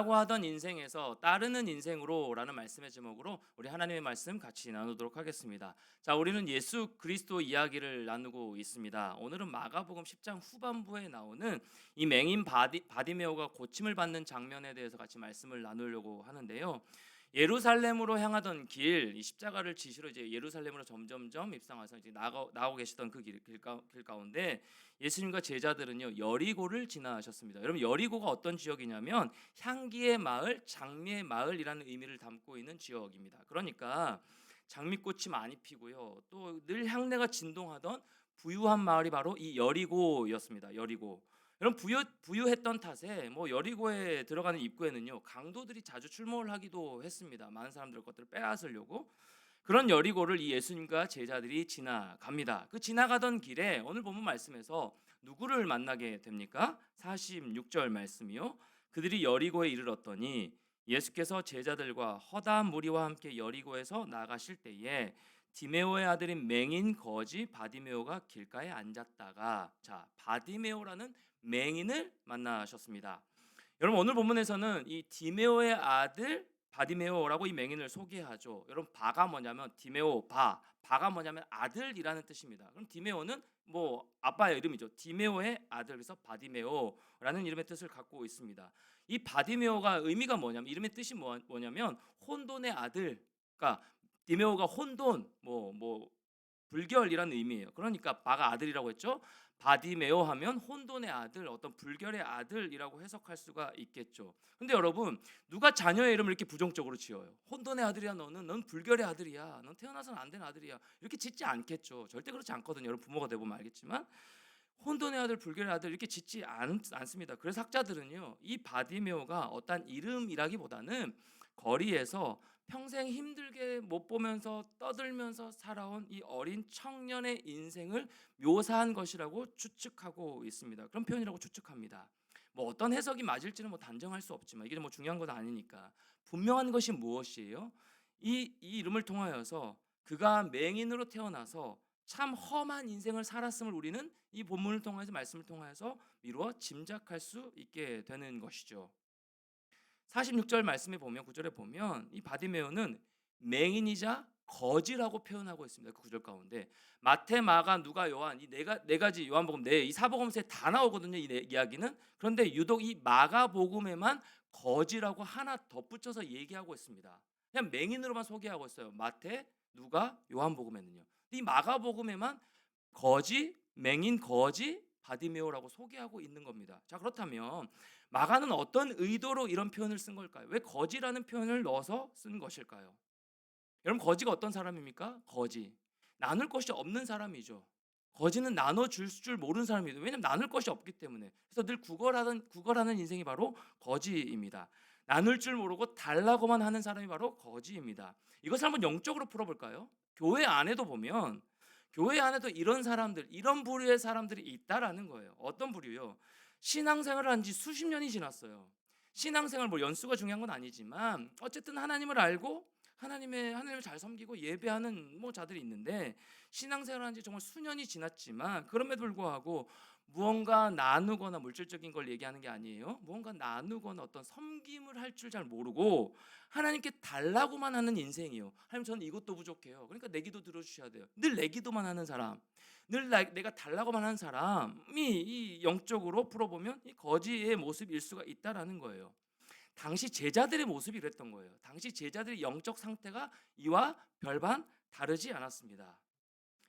라고 하던 인생에서 따르는 인생으로라는 말씀의 제목으로 우리 하나님의 말씀 같이 나누도록 하겠습니다. 자, 우리는 예수 그리스도 이야기를 나누고 있습니다. 오늘은 마가복음 10장 후반부에 나오는 이 맹인 바디메오가 고침을 받는 장면에 대해서 같이 말씀을 나누려고 하는데요. 예루살렘으로 향하던 길, 이 십자가를 지시로 이제 예루살렘으로 점점점 입성해서 이제 나오고 계시던 그 길 가운데 예수님과 제자들은요 여리고를 지나셨습니다. 여러분, 여리고가 어떤 지역이냐면 향기의 마을, 장미의 마을이라는 의미를 담고 있는 지역입니다. 그러니까 장미꽃이 많이 피고요, 또 늘 향내가 진동하던 부유한 마을이 바로 이 여리고였습니다. 여리고. 여러분, 부유했던 탓에 뭐 여리고에 들어가는 입구에는요 강도들이 자주 출몰을 하기도 했습니다. 많은 사람들 것들을 빼앗으려고. 그런 여리고를 이 예수님과 제자들이 지나갑니다. 그 지나가던 길에 오늘 본문 말씀에서 누구를 만나게 됩니까? 46절 말씀이요. 그들이 여리고에 이르렀더니 예수께서 제자들과 허다한 무리와 함께 여리고에서 나가실 때에 디메오의 아들인 맹인 거지 바디메오가 길가에 앉았다가, 자, 바디메오라는 맹인을 만나셨습니다. 여러분, 오늘 본문에서는 이 디메오의 아들 바디메오라고 이 맹인을 소개하죠. 여러분, 바가 뭐냐면 디메오 바가 뭐냐면 아들이라는 뜻입니다. 그럼 디메오는 뭐 아빠의 이름이죠. 디메오의 아들, 그래서 바디메오라는 이름의 뜻을 갖고 있습니다. 이 바디메오가 의미가 뭐냐면, 이름의 뜻이 뭐냐면 혼돈의 아들. 그러니까 디메오가 혼돈, 불결이라는 의미예요. 그러니까 바가 아들이라고 했죠. 바디메오 하면 혼돈의 아들, 어떤 불결의 아들이라고 해석할 수가 있겠죠. 근데 여러분, 누가 자녀의 이름을 이렇게 부정적으로 지어요? 혼돈의 아들이야 너는, 넌 불결의 아들이야, 넌 태어나서는 안 된 아들이야, 이렇게 짓지 않겠죠. 절대 그렇지 않거든요. 여러분, 부모가 되보면 알겠지만 혼돈의 아들, 불결의 아들 이렇게 짓지 않습니다. 그래서 학자들은요 이 바디메오가 어떤 이름이라기보다는 거리에서 평생 힘들게 못 보면서 떠들면서 살아온 이 어린 청년의 인생을 묘사한 것이라고 추측하고 있습니다. 그런 표현이라고 추측합니다. 뭐 어떤 해석이 맞을지는 뭐 단정할 수 없지만 이게 뭐 중요한 건 아니니까, 분명한 것이 무엇이에요? 이 이름을 통하여서 그가 맹인으로 태어나서 참 험한 인생을 살았음을 우리는 이 본문을 통해서, 말씀을 통해서 미루어 짐작할 수 있게 되는 것이죠. 46절 말씀에 보면, 9절에 보면 이 바디메오는 맹인이자 거지라고 표현하고 있습니다. 그 구절 가운데 마태, 마가, 누가, 요한, 이 네 가지, 요한복음 이 사복음서에 다 나오거든요. 이 이야기는. 그런데 유독 이 마가복음에만 거지라고 하나 덧붙여서 얘기하고 있습니다. 그냥 맹인으로만 소개하고 있어요. 마태, 누가, 요한복음에는요. 이 마가복음에만 거지, 맹인 거지, 바디메오라고 소개하고 있는 겁니다. 자, 그렇다면 마가는 어떤 의도로 이런 표현을 쓴 걸까요? 왜 거지라는 표현을 넣어서 쓴 것일까요? 여러분, 거지가 어떤 사람입니까? 거지, 나눌 것이 없는 사람이죠. 거지는 나눠줄 줄 모르는 사람이죠. 왜냐하면 나눌 것이 없기 때문에. 그래서 늘 구걸하는 인생이 바로 거지입니다. 나눌 줄 모르고 달라고만 하는 사람이 바로 거지입니다. 이것을 한번 영적으로 풀어볼까요? 교회 안에도 보면, 교회 안에도 이런 사람들, 이런 부류의 사람들이 있다라는 거예요. 어떤 부류요? 신앙생활을 한 지 수십 년이 지났어요. 신앙생활 뭐 연수가 중요한 건 아니지만 어쨌든 하나님을 알고 하나님을 잘 섬기고 예배하는 뭐 자들이 있는데, 신앙생활을 한 지 정말 수년이 지났지만 그럼에도 불구하고 무언가 나누거나, 물질적인 걸 얘기하는 게 아니에요. 무언가 나누거나 어떤 섬김을 할 줄 잘 모르고 하나님께 달라고만 하는 인생이요. 하나님, 저는 이것도 부족해요. 그러니까 내 기도 들어주셔야 돼요. 늘 내 기도만 하는 사람, 늘 내가 달라고만 하는 사람이 이 영적으로 풀어보면 이 거지의 모습일 수가 있다라는 거예요. 당시 제자들의 모습이 이랬던 거예요. 당시 제자들의 영적 상태가 이와 별반 다르지 않았습니다.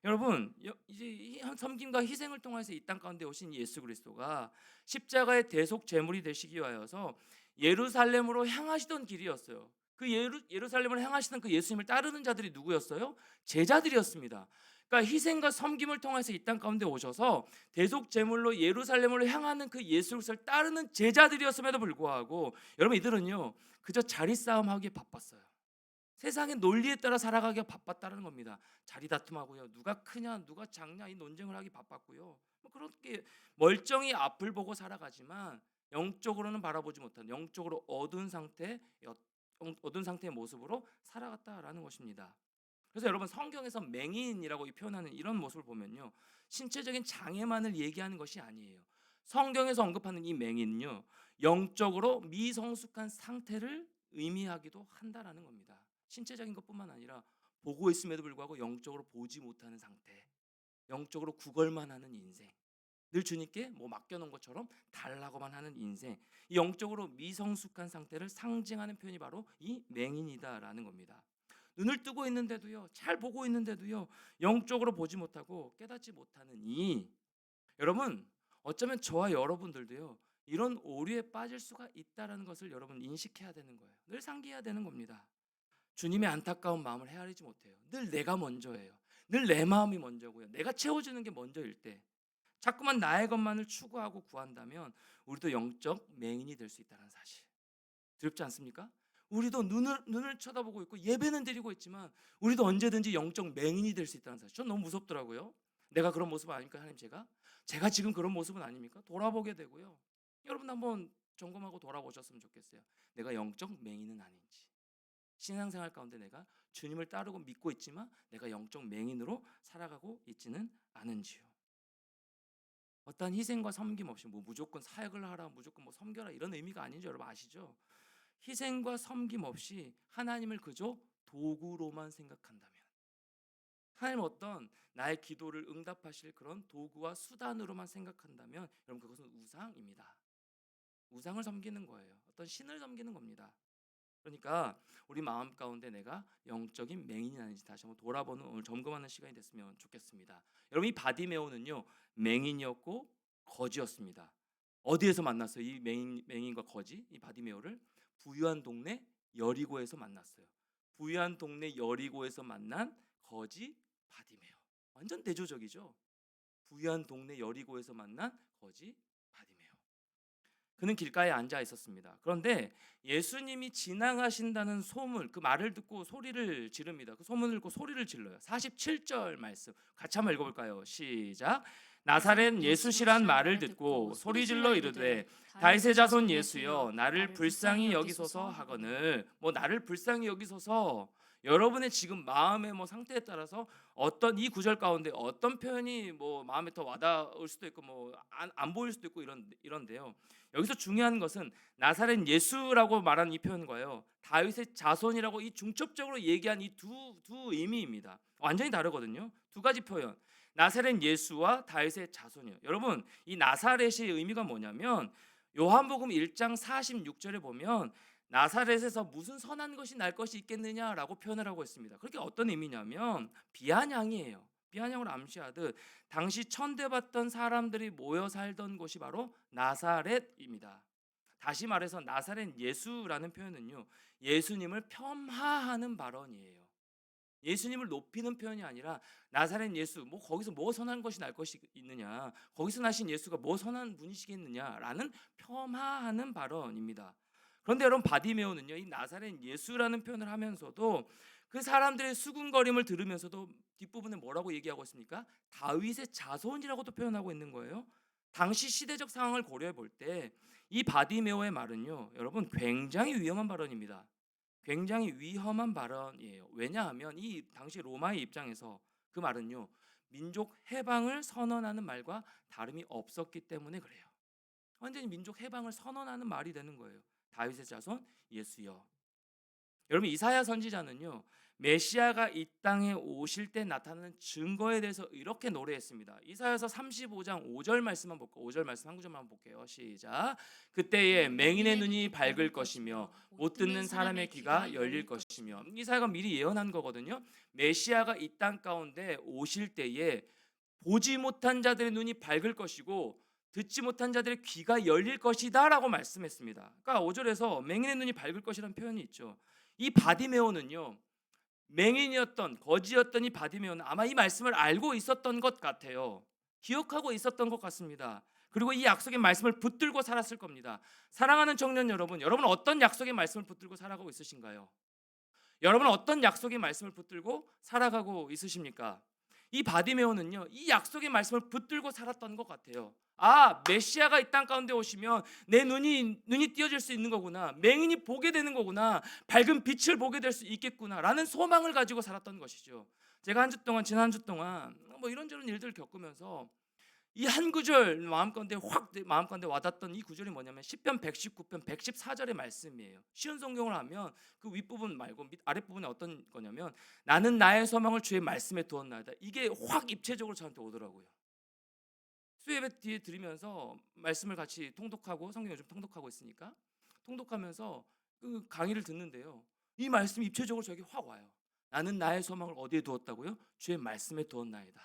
여러분, 이제 섬김과 희생을 통해서 이 땅 가운데 오신 예수 그리스도가 십자가의 대속 제물이 되시기 위하여서 예루살렘으로 향하시던 길이었어요. 그 예루살렘을 향하시던 그 예수님을 따르는 자들이 누구였어요? 제자들이었습니다. 그러니까 희생과 섬김을 통해서 이 땅 가운데 오셔서 대속 제물로 예루살렘으로 향하는 그 예수 그리스도를 따르는 제자들이었음에도 불구하고 여러분, 이들은요 그저 자리 싸움하기에 바빴어요. 세상의 논리에 따라 살아가기가 바빴다는 겁니다. 자리 다툼하고요, 누가 크냐 누가 작냐 이 논쟁을 하기 바빴고요, 뭐 그렇게 멀쩡히 앞을 보고 살아가지만 영적으로는 바라보지 못한, 영적으로 어두운 상태의 모습으로 살아갔다라는 것입니다. 그래서 여러분, 성경에서 맹인이라고 표현하는 이런 모습을 보면요, 신체적인 장애만을 얘기하는 것이 아니에요. 성경에서 언급하는 이 맹인은요, 영적으로 미성숙한 상태를 의미하기도 한다라는 겁니다. 신체적인 것뿐만 아니라 보고 있음에도 불구하고 영적으로 보지 못하는 상태, 영적으로 구걸만 하는 인생, 늘 주님께 뭐 맡겨놓은 것처럼 달라고만 하는 인생, 이 영적으로 미성숙한 상태를 상징하는 표현이 바로 이 맹인이다라는 겁니다. 눈을 뜨고 있는데도요, 잘 보고 있는데도요, 영적으로 보지 못하고 깨닫지 못하는 여러분, 어쩌면 저와 여러분들도요, 이런 오류에 빠질 수가 있다라는 것을 여러분 인식해야 되는 거예요. 늘 상기해야 되는 겁니다. 주님의 안타까운 마음을 헤아리지 못해요. 늘 내가 먼저예요. 늘 내 마음이 먼저고요. 내가 채워주는 게 먼저일 때 자꾸만 나의 것만을 추구하고 구한다면 우리도 영적 맹인이 될 수 있다는 사실, 두렵지 않습니까? 우리도 눈을 쳐다보고 있고 예배는 드리고 있지만 우리도 언제든지 영적 맹인이 될 수 있다는 사실, 전 너무 무섭더라고요. 내가 그런 모습 아닙니까? 하나님, 제가 지금 그런 모습은 아닙니까? 돌아보게 되고요. 여러분 한번 점검하고 돌아보셨으면 좋겠어요. 내가 영적 맹인은 아닌지, 신앙생활 가운데 내가 주님을 따르고 믿고 있지만 내가 영적 맹인으로 살아가고 있지는 않은지요. 어떠한 희생과 섬김 없이 뭐 무조건 사역을 하라, 무조건 뭐 섬겨라, 이런 의미가 아닌지 여러분 아시죠? 희생과 섬김 없이 하나님을 그저 도구로만 생각한다면, 하나님 어떤 나의 기도를 응답하실 그런 도구와 수단으로만 생각한다면 여러분 그것은 우상입니다. 우상을 섬기는 거예요. 어떤 신을 섬기는 겁니다. 그러니까 우리 마음 가운데 내가 영적인 맹인이 아닌지 다시 한번 돌아보는, 오늘 점검하는 시간이 됐으면 좋겠습니다. 여러분, 이 바디메오는요, 맹인이었고 거지였습니다. 어디에서 만났어요? 이 맹인과 거지, 이 바디메오를 부유한 동네 여리고에서 만났어요. 부유한 동네 여리고에서 만난 거지 바디메오, 완전 대조적이죠. 부유한 동네 여리고에서 만난 거지 바디메오. 그는 길가에 앉아 있었습니다. 그런데 예수님이 지나가신다는 소문, 그 말을 듣고 소리를 지릅니다. 그 소문을 듣고 소리를 질러요. 47절 말씀 같이 한번 읽어볼까요? 시작. 나사렛 예수시란 말을 듣고 소리질러 이르되 다윗의 자손 예수여 나를 불쌍히 여기소서 하거늘. 뭐 나를 불쌍히 여기소서, 여러분의 지금 마음의 뭐 상태에 따라서 어떤 이 구절 가운데 어떤 표현이 뭐 마음에 더 와닿을 수도 있고 뭐 안 보일 수도 있고 이런데요. 여기서 중요한 것은 나사렛 예수라고 말하는 이 표현과요, 다윗의 자손이라고 이 중첩적으로 얘기한 이 두 의미입니다. 완전히 다르거든요. 두 가지 표현. 나사렛 예수와 다윗의 자손이요. 여러분, 이 나사렛의 의미가 뭐냐면 요한복음 1장 46절에 보면 나사렛에서 무슨 선한 것이 날 것이 있겠느냐라고 표현을 하고 있습니다. 그게 어떤 의미냐면 비아냥이에요. 비아냥으로 암시하듯 당시 천대받던 사람들이 모여 살던 곳이 바로 나사렛입니다. 다시 말해서 나사렛 예수라는 표현은요, 예수님을 폄하하는 발언이에요. 예수님을 높이는 표현이 아니라 나사렛 예수, 뭐 거기서 뭐 선한 것이 날 것이 있느냐, 거기서 나신 예수가 뭐 선한 분이시겠느냐라는 폄하하는 발언입니다. 그런데 여러분, 바디메오는요, 이 나사렛 예수라는 표현을 하면서도 그 사람들의 수군거림을 들으면서도 뒷부분에 뭐라고 얘기하고 있습니까? 다윗의 자손이라고도 표현하고 있는 거예요. 당시 시대적 상황을 고려해 볼 때 이 바디메오의 말은요, 여러분 굉장히 위험한 발언입니다. 굉장히 위험한 발언이에요. 왜냐하면 이 당시 로마의 입장에서 그 말은요, 민족 해방을 선언하는 말과 다름이 없었기 때문에 그래요. 완전히 민족 해방을 선언하는 말이 되는 거예요. 다윗의 자손 예수여. 여러분, 이사야 선지자는요, 메시아가 이 땅에 오실 때 나타나는 증거에 대해서 이렇게 노래했습니다. 이사야서 35장 5절 말씀만 볼까요? 5절 말씀 한 구절만 볼게요. 시작. 그때에 맹인의 눈이 밝을 것이며 못 듣는 사람의 귀가 열릴 것이며. 이사야가 미리 예언한 거거든요. 메시아가 이 땅 가운데 오실 때에 보지 못한 자들의 눈이 밝을 것이고 듣지 못한 자들의 귀가 열릴 것이다 라고 말씀했습니다. 그러니까 5절에서 맹인의 눈이 밝을 것이라는 표현이 있죠. 이 바디메오는요, 맹인이었던 거지였던 이 바디메오는 아마 이 말씀을 알고 있었던 것 같아요. 기억하고 있었던 것 같습니다. 그리고 이 약속의 말씀을 붙들고 살았을 겁니다. 사랑하는 청년 여러분, 여러분 어떤 약속의 말씀을 붙들고 살아가고 있으신가요? 여러분은 어떤 약속의 말씀을 붙들고 살아가고 있으십니까? 이 바디메오는요, 이 약속의 말씀을 붙들고 살았던 것 같아요. 아, 메시아가 이 땅 가운데 오시면 내 눈이 띄어질 수 있는 거구나, 맹인이 보게 되는 거구나, 밝은 빛을 보게 될 수 있겠구나라는 소망을 가지고 살았던 것이죠. 제가 지난 한 주 동안 뭐 이런저런 일들을 겪으면서 이 한 구절 마음 가운데 와닿던 이 구절이 뭐냐면 시편 119편 114절의 말씀이에요. 쉬운 성경을 하면 그 윗부분 말고 아랫부분에 어떤 거냐면 나는 나의 소망을 주의 말씀에 두었나이다. 이게 확 입체적으로 저한테 오더라고요. 수예배 뒤에 들으면서 말씀을 같이 통독하고 성경 요즘 통독하고 있으니까 통독하면서 그 강의를 듣는데요. 이 말씀이 입체적으로 저에게 확 와요. 나는 나의 소망을 어디에 두었다고요? 주의 말씀에 두었나이다.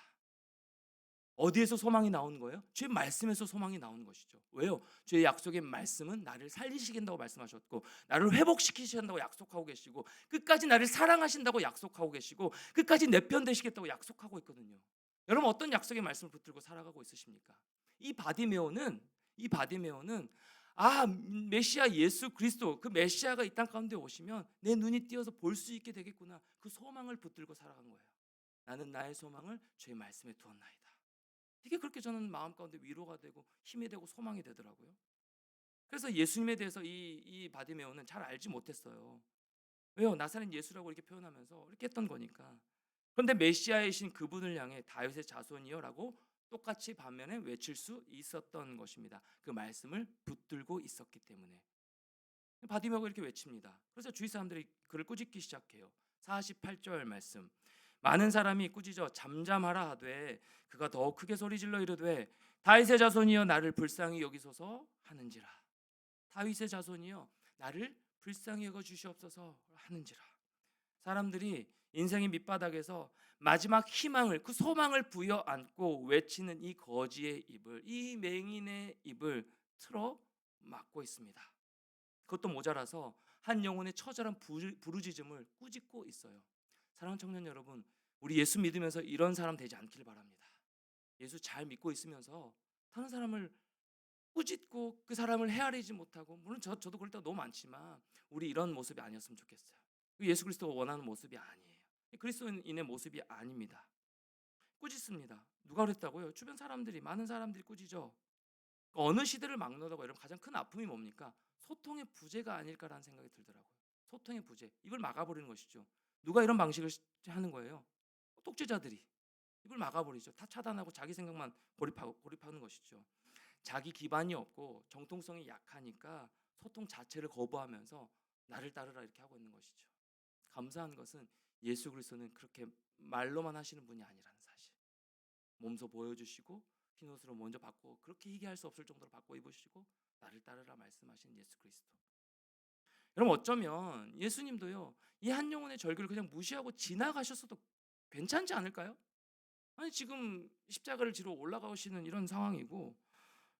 어디에서 소망이 나오는 거예요? 주의 말씀에서 소망이 나오는 것이죠. 왜요? 주의 약속의 말씀은 나를 살리시긴다고 말씀하셨고 나를 회복시키신다고 약속하고 계시고 끝까지 나를 사랑하신다고 약속하고 계시고 끝까지 내 편 되시겠다고 약속하고 있거든요. 여러분 어떤 약속의 말씀을 붙들고 살아가고 있으십니까? 이 바디메오는 메시아 예수 그리스도 그 메시아가 이 땅 가운데 오시면 내 눈이 띄어서 볼 수 있게 되겠구나. 그 소망을 붙들고 살아간 거예요. 나는 나의 소망을 주의 말씀에 두었나이다. 이게 그렇게 저는 마음 가운데 위로가 되고 힘이 되고 소망이 되더라고요. 그래서 예수님에 대해서 이 바디메오는 잘 알지 못했어요. 왜요? 나사렛 예수라고 이렇게 표현하면서 이렇게 했던 거니까. 그런데 메시아이신 그분을 향해 다윗의 자손이여라고 똑같이 반면에 외칠 수 있었던 것입니다. 그 말씀을 붙들고 있었기 때문에. 바디메오가 이렇게 외칩니다. 그래서 주위 사람들이 그를 꾸짖기 시작해요. 48절 말씀. 많은 사람이 꾸짖어 잠잠하라 하되 그가 더 크게 소리질러 이르되 다윗의 자손이여 나를 불쌍히 여기소서 하는지라. 다윗의 자손이여 나를 불쌍히 여겨 주시옵소서 하는지라. 사람들이 인생의 밑바닥에서 마지막 희망을 그 소망을 부여안고 외치는 이 거지의 입을 이 맹인의 입을 틀어 막고 있습니다. 그것도 모자라서 한 영혼의 처절한 부르짖음을 꾸짖고 있어요. 사랑하는 청년 여러분, 우리 예수 믿으면서 이런 사람 되지 않길 바랍니다. 예수 잘 믿고 있으면서 다른 사람을 꾸짖고 그 사람을 헤아리지 못하고, 물론 저도 그럴 때가 너무 많지만 우리 이런 모습이 아니었으면 좋겠어요. 예수 그리스도가 원하는 모습이 아니에요. 그리스도인의 모습이 아닙니다. 꾸짖습니다. 누가 그랬다고요? 주변 사람들이, 많은 사람들이 꾸짖어. 어느 시대를 막론하고 여러분 가장 큰 아픔이 뭡니까? 소통의 부재가 아닐까라는 생각이 들더라고요. 소통의 부재, 이걸 막아버리는 것이죠. 누가 이런 방식을 하는 거예요? 독재자들이 이걸 막아버리죠. 다 차단하고 자기 생각만 고립하는 것이죠. 자기 기반이 없고 정통성이 약하니까 소통 자체를 거부하면서 나를 따르라 이렇게 하고 있는 것이죠. 감사한 것은 예수 그리스도는 그렇게 말로만 하시는 분이 아니라는 사실. 몸소 보여주시고 흰옷으로 먼저 받고 그렇게 희귀할 수 없을 정도로 받고 입으시고 나를 따르라 말씀하신 예수 그리스도. 여러분 어쩌면 예수님도요 이 한 영혼의 절규를 그냥 무시하고 지나가셨어도 괜찮지 않을까요? 아니 지금 십자가를 지러 올라가시는 이런 상황이고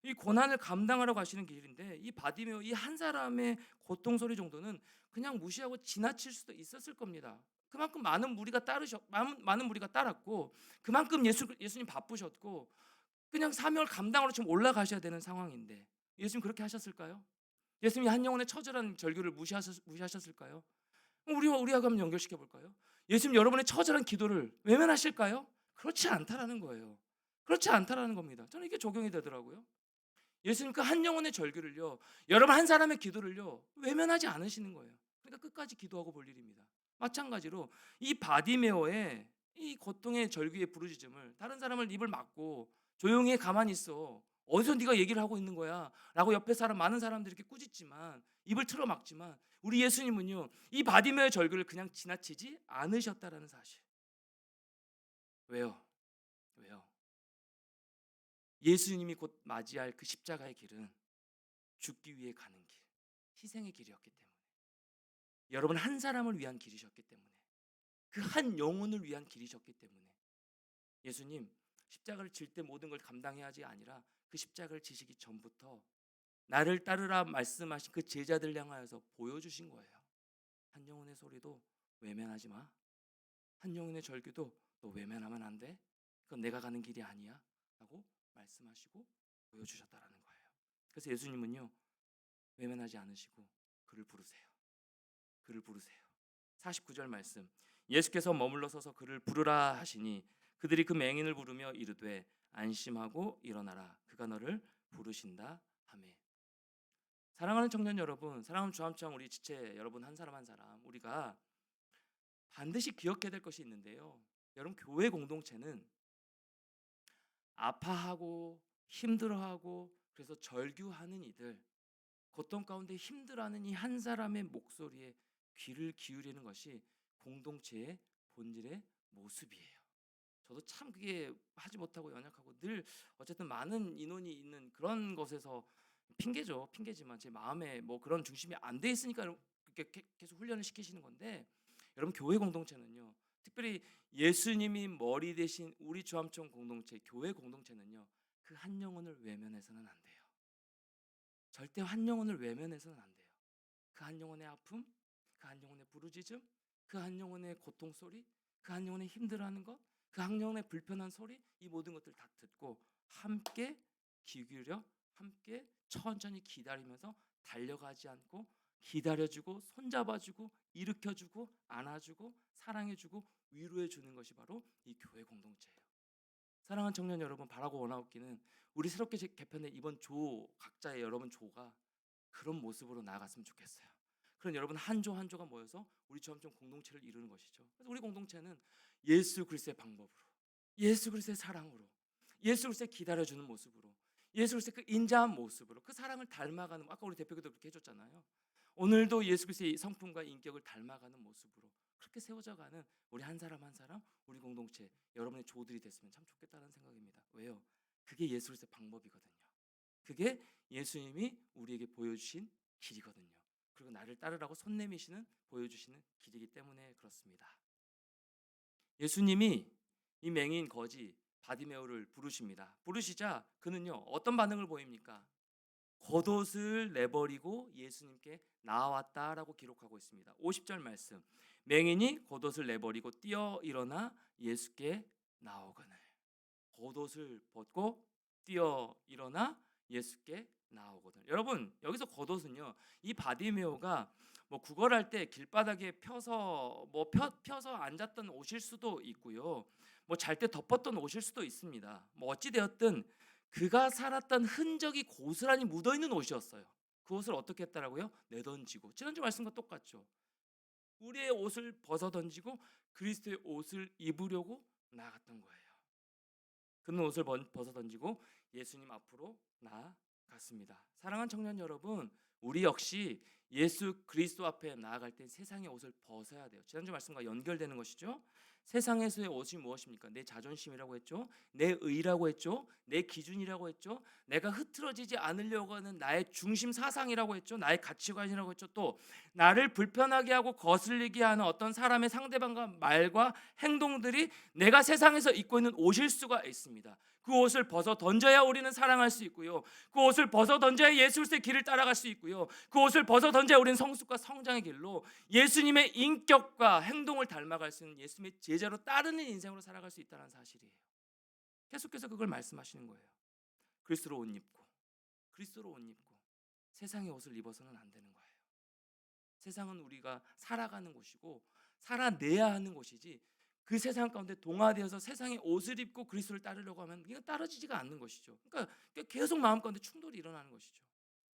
이 고난을 감당하러 가시는 길인데 이 바디메오 이 한 사람의 고통 소리 정도는 그냥 무시하고 지나칠 수도 있었을 겁니다. 그만큼 많은 무리가 따랐고 그만큼 예수님 바쁘셨고 그냥 사명을 감당하러 지금 올라가셔야 되는 상황인데 예수님 그렇게 하셨을까요? 예수님이 한 영혼의 처절한 절규를 무시하셨을까요? 우리하고 한번 연결시켜 볼까요? 예수님 여러분의 처절한 기도를 외면하실까요? 그렇지 않다라는 거예요. 그렇지 않다라는 겁니다. 저는 이게 적용이 되더라고요. 예수님 그 한 영혼의 절규를요, 여러분 한 사람의 기도를요 외면하지 않으시는 거예요. 그러니까 끝까지 기도하고 볼 일입니다. 마찬가지로 이 바디메오의 이 고통의 절규의 부르짖음을 다른 사람을 입을 막고 조용히 가만히 있어. 어디서 네가 얘기를 하고 있는 거야? 라고 옆에 많은 사람들이 이렇게 꾸짖지만 입을 틀어 막지만 우리 예수님은요 이 바디메오의 절규를 그냥 지나치지 않으셨다라는 사실. 왜요? 왜요? 예수님이 곧 맞이할 그 십자가의 길은 죽기 위해 가는 길, 희생의 길이었기 때문에 여러분 한 사람을 위한 길이셨기 때문에 그 한 영혼을 위한 길이셨기 때문에 예수님 십자가를 질 때 모든 걸 감당해야 하지 아니라 그 십자가를 지시기 전부터 나를 따르라 말씀하신 그 제자들 향하여서 보여주신 거예요. 한 영혼의 소리도 외면하지 마. 한 영혼의 절규도 너 외면하면 안 돼. 그건 내가 가는 길이 아니야 라고 말씀하시고 보여주셨다라는 거예요. 그래서 예수님은요 외면하지 않으시고 그를 부르세요. 그를 부르세요. 49절 말씀. 예수께서 머물러 서서 그를 부르라 하시니 그들이 그 맹인을 부르며 이르되 안심하고 일어나라. 그가 너를 부르신다 하매. 사랑하는 청년 여러분, 사랑하는 주암청 우리 지체 여러분 한 사람 한 사람 우리가 반드시 기억해야 될 것이 있는데요. 여러분 교회 공동체는 아파하고 힘들어하고 그래서 절규하는 이들, 고통 가운데 힘들어하는 이 한 사람의 목소리에 귀를 기울이는 것이 공동체의 본질의 모습이에요. 저도 참 그게 하지 못하고 연약하고 늘 어쨌든 많은 인원이 있는 그런 것에서 핑계죠. 핑계지만 제 마음에 뭐 그런 중심이 안 돼 있으니까 그렇게 계속 훈련을 시키시는 건데, 여러분 교회 공동체는요. 특별히 예수님이 머리 대신 우리 주암청 공동체, 교회 공동체는요. 그 한 영혼을 외면해서는 안 돼요. 절대 한 영혼을 외면해서는 안 돼요. 그 한 영혼의 아픔, 그 한 영혼의 부르짖음, 그 한 영혼의 고통 소리, 그 한 영혼의 힘들어하는 것, 그 한 영혼의 불편한 소리, 이 모든 것들 다 듣고 함께 귀 기울여 함께 천천히 기다리면서 달려가지 않고 기다려주고 손잡아주고 일으켜주고 안아주고 사랑해주고 위로해주는 것이 바로 이 교회 공동체예요. 사랑하는 청년 여러분, 바라고 원하옵기는 우리 새롭게 개편된 이번 조 각자의 여러분 조가 그런 모습으로 나아갔으면 좋겠어요. 그런 여러분 한 조 한 조가 모여서 우리 처럼 좀 공동체를 이루는 것이죠. 그래서 우리 공동체는 예수 그리스도의 방법으로, 예수 그리스도의 사랑으로, 예수 그리스도의 기다려주는 모습으로, 예수 그리스도의 그 인자한 모습으로 그 사랑을 닮아가는, 아까 우리 대표기도 그렇게 해줬잖아요. 오늘도 예수 그리스도의 성품과 인격을 닮아가는 모습으로 그렇게 세워져가는 우리 한 사람 한 사람, 우리 공동체 여러분의 조들이 됐으면 참 좋겠다는 생각입니다. 왜요? 그게 예수 그리스도의 방법이거든요. 그게 예수님이 우리에게 보여주신 길이거든요. 그리고 나를 따르라고 손 내미시는 보여주시는 길이기 때문에 그렇습니다. 예수님이 이 맹인 거지 바디메오를 부르십니다. 부르시자 그는요 어떤 반응을 보입니까? 겉옷을 내버리고 예수님께 나아왔다라고 기록하고 있습니다. 50절 말씀. 맹인이 겉옷을 내버리고 뛰어 일어나 예수께 나오거늘. 겉옷을 벗고 뛰어 일어나 예수께 나오거든. 여러분 여기서 겉옷은요, 이 바디메오가 뭐 구걸할 때 길바닥에 펴서 펴서 앉았던 옷일 수도 있고요, 뭐 잘 때 덮었던 옷일 수도 있습니다. 뭐 어찌 되었든 그가 살았던 흔적이 고스란히 묻어 있는 옷이었어요. 그 옷을 어떻게 했다라고요? 내던지고, 지난주 말씀과 똑같죠. 우리의 옷을 벗어 던지고 그리스도의 옷을 입으려고 나갔던 거예요. 그는 옷을 벗어 던지고 예수님 앞으로 나아갔습니다. 사랑하는 청년 여러분, 우리 역시 예수 그리스도 앞에 나아갈 때 세상의 옷을 벗어야 돼요. 지난주 말씀과 연결되는 것이죠. 세상에서의 옷이 무엇입니까? 내 자존심이라고 했죠. 내 의라고 했죠. 내 기준이라고 했죠. 내가 흐트러지지 않으려고 하는 나의 중심 사상이라고 했죠. 나의 가치관이라고 했죠. 또 나를 불편하게 하고 거슬리게 하는 어떤 사람의 상대방과 말과 행동들이 내가 세상에서 입고 있는 옷일 수가 있습니다. 그 옷을 벗어 던져야 우리는 사랑할 수 있고요, 그 옷을 벗어 던져야 예수 그리스도의 길을 따라갈 수 있고요, 그 옷을 벗어 던져야 우리는 성숙과 성장의 길로 예수님의 인격과 행동을 닮아갈 수 있는 예수님의 제자로 따르는 인생으로 살아갈 수 있다는 사실이에요. 계속해서 그걸 말씀하시는 거예요. 그리스도로 옷 입고, 그리스도로 옷 입고 세상의 옷을 입어서는 안 되는 거예요. 세상은 우리가 살아가는 곳이고 살아내야 하는 곳이지, 그 세상 가운데 동화되어서 세상의 옷을 입고 그리스도를 따르려고 하면 이건 따라지지가 않는 것이죠. 그러니까 계속 마음 가운데 충돌이 일어나는 것이죠.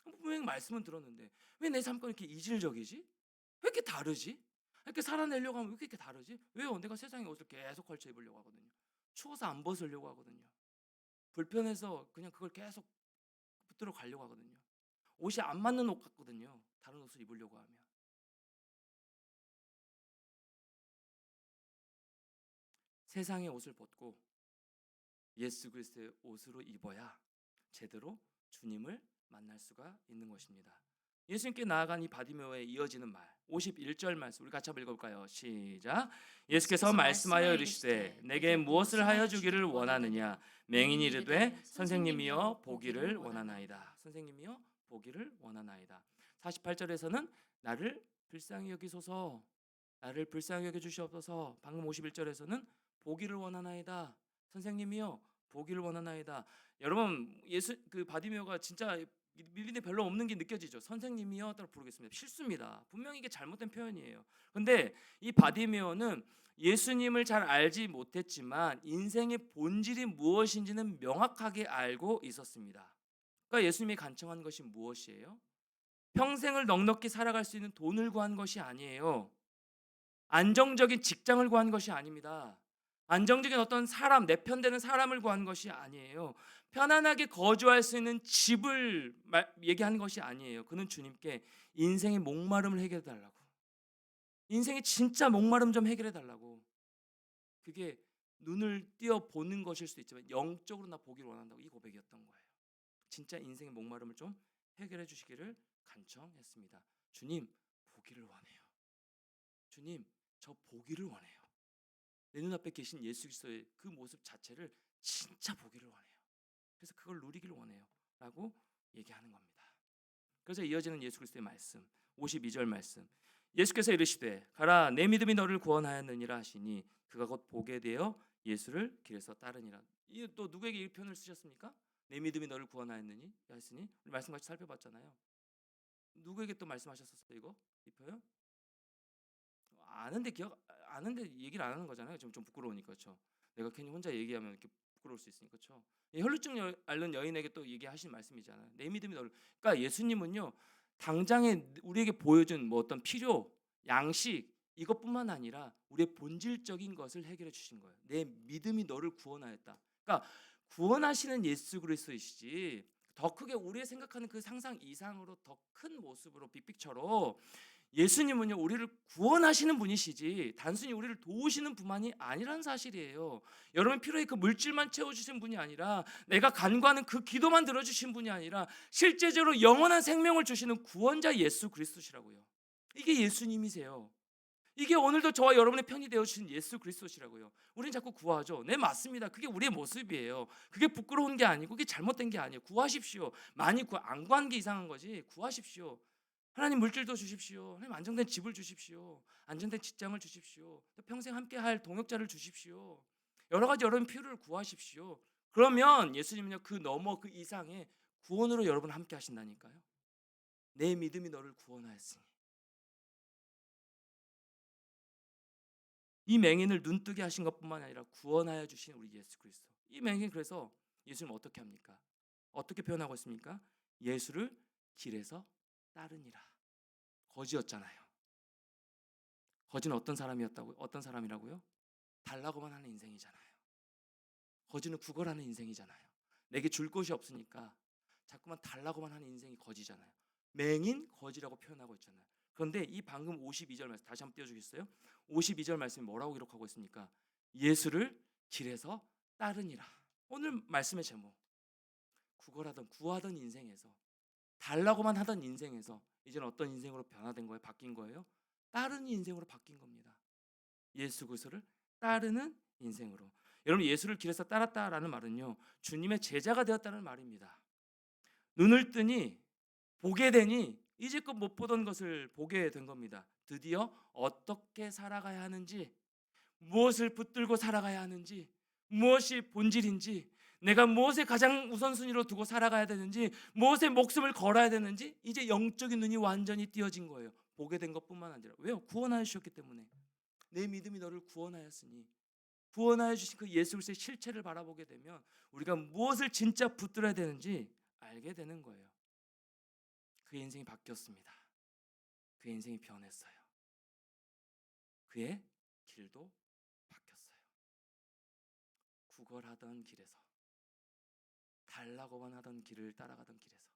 분명히 말씀은 들었는데 왜 내 삶과 이렇게 이질적이지? 왜 이렇게 다르지? 이렇게 살아내려고 하면 왜 이렇게 다르지? 왜요? 내가 세상의 옷을 계속 걸쳐 입으려고 하거든요. 추워서 안 벗으려고 하거든요. 불편해서 그냥 그걸 계속 붙들어 가려고 하거든요. 옷이 안 맞는 옷 같거든요. 다른 옷을 입으려고 하면. 세상의 옷을 벗고 예수 그리스도의 옷으로 입어야 제대로 주님을 만날 수가 있는 것입니다. 예수님께 나아간 이 바디메오에 이어지는 말, 51절 말씀 우리 같이 한번 읽어볼까요? 시작. 예수께서 말씀하여 이르시되 내게 무엇을 하여 주기를 원하느냐? 맹인이 이르되 선생님이여 보기를 원하나이다. 선생님이여 보기를 원하나이다. 48절에서는 나를 불쌍히 여기소서, 나를 불쌍히 여겨 주시옵소서. 방금 51절에서는 보기를 원하나이다. 선생님이요 보기를 원하나이다. 여러분 예수 그 바디메오가 진짜 밀린데 별로 없는 게 느껴지죠. 선생님이요 따라 부르겠습니다. 실수입니다. 분명히 이게 잘못된 표현이에요. 근데 이 바디메오는 예수님을 잘 알지 못했지만 인생의 본질이 무엇인지는 명확하게 알고 있었습니다. 그러니까 예수님이 간청한 것이 무엇이에요? 평생을 넉넉히 살아갈 수 있는 돈을 구한 것이 아니에요. 안정적인 직장을 구한 것이 아닙니다. 안정적인 어떤 사람, 내 편 되는 사람을 구하는 것이 아니에요. 편안하게 거주할 수 있는 집을 얘기하는 것이 아니에요. 그는 주님께 인생의 목마름을 해결해 달라고. 인생의 진짜 목마름 좀 해결해 달라고. 그게 눈을 띄어 보는 것일 수도 있지만 영적으로 나 보기를 원한다고 이 고백이었던 거예요. 진짜 인생의 목마름을 좀 해결해 주시기를 간청했습니다. 주님, 보기를 원해요. 주님, 저 보기를 원해요. 내 눈앞에 계신 예수 그리스도의 그 모습 자체를 진짜 보기를 원해요. 그래서 그걸 누리기를 원해요. 라고 얘기하는 겁니다. 그래서 이어지는 예수 그리스도의 말씀 52절 말씀, 예수께서 이르시되 가라 내 믿음이 너를 구원하였느니라 하시니 그가 곧 보게 되어 예수를 길에서 따르니라. 이 또 누구에게 이 표현을 쓰셨습니까? 내 믿음이 너를 구원하였느니 했으니 우리 말씀 같이 살펴봤잖아요. 누구에게 또 말씀하셨었어요 이거? 이 표현? 아는데 얘기를 안 하는 거잖아요. 좀 부끄러우니까. 그렇죠? 내가 괜히 혼자 얘기하면 이렇게 부끄러울 수 있으니까. 그렇죠? 혈루증 앓는 여인에게 또 얘기하신 말씀이잖아요. 내 믿음이 너를. 그러니까 예수님은요. 당장에 우리에게 보여준 뭐 어떤 필요, 양식 이것뿐만 아니라 우리의 본질적인 것을 해결해 주신 거예요. 내 믿음이 너를 구원하였다. 그러니까 구원하시는 예수 그리스도이시지. 더 크게 우리의 생각하는 그 상상 이상으로 더 큰 모습으로 빅픽처로 예수님은요 우리를 구원하시는 분이시지 단순히 우리를 도우시는 분만이 아니란 사실이에요. 여러분 필요의 그 물질만 채워주신 분이 아니라 내가 간구하는 그 기도만 들어주신 분이 아니라 실제적으로 영원한 생명을 주시는 구원자 예수 그리스도시라고요. 이게 예수님이세요. 이게 오늘도 저와 여러분의 편이 되어주신 예수 그리스도시라고요. 우리는 자꾸 구하죠. 네 맞습니다. 그게 우리의 모습이에요. 그게 부끄러운 게 아니고 그게 잘못된 게 아니에요. 구하십시오. 많이 안 구한 게 이상한 거지. 구하십시오. 하나님 물질도 주십시오. 하나님 안정된 집을 주십시오. 안정된 직장을 주십시오. 평생 함께할 동역자를 주십시오. 여러 가지 여러분 필요를 구하십시오. 그러면 예수님은요 그 너머 그 이상의 구원으로 여러분 함께 하신다니까요. 내 믿음이 너를 구원하였으니. 이 맹인을 눈뜨게 하신 것뿐만 아니라 구원하여 주신 우리 예수 그리스도. 이 맹인 그래서 예수님 어떻게 합니까? 어떻게 표현하고 있습니까? 예수를 길에서 따르니라. 거지였잖아요. 거지는 어떤 사람이라고요? 달라고만 하는 인생이잖아요. 거지는 구걸하는 인생이잖아요. 내게 줄 것이 없으니까 자꾸만 달라고만 하는 인생이 거지잖아요. 맹인 거지라고 표현하고 있잖아요. 그런데 이 방금 52절 말씀 다시 한번 띄워주겠어요? 52절 말씀이 뭐라고 기록하고 있습니까? 예수를 길에서 따르니라. 오늘 말씀의 제목, 구걸하던 구하던 인생에서 달라고만 하던 인생에서 이제는 어떤 인생으로 변화된 거예요? 바뀐 거예요? 따르는 인생으로 바뀐 겁니다. 예수 그리스도를 따르는 인생으로. 여러분 예수를 길에서 따랐다라는 말은요 주님의 제자가 되었다는 말입니다. 눈을 뜨니 보게 되니 이제껏 못 보던 것을 보게 된 겁니다. 드디어 어떻게 살아가야 하는지, 무엇을 붙들고 살아가야 하는지, 무엇이 본질인지, 내가 무엇에 가장 우선순위로 두고 살아가야 되는지, 무엇에 목숨을 걸어야 되는지 이제 영적인 눈이 완전히 띄어진 거예요. 보게 된 것뿐만 아니라 왜요? 구원하여 주셨기 때문에. 내 믿음이 너를 구원하였으니 구원하여 주신 그 예수 그리스도의 실체를 바라보게 되면 우리가 무엇을 진짜 붙들어야 되는지 알게 되는 거예요. 그의 인생이 바뀌었습니다. 그의 인생이 변했어요. 그의 길도 바뀌었어요. 구걸하던 길에서 달라고만 하던 길을 따라가던 길에서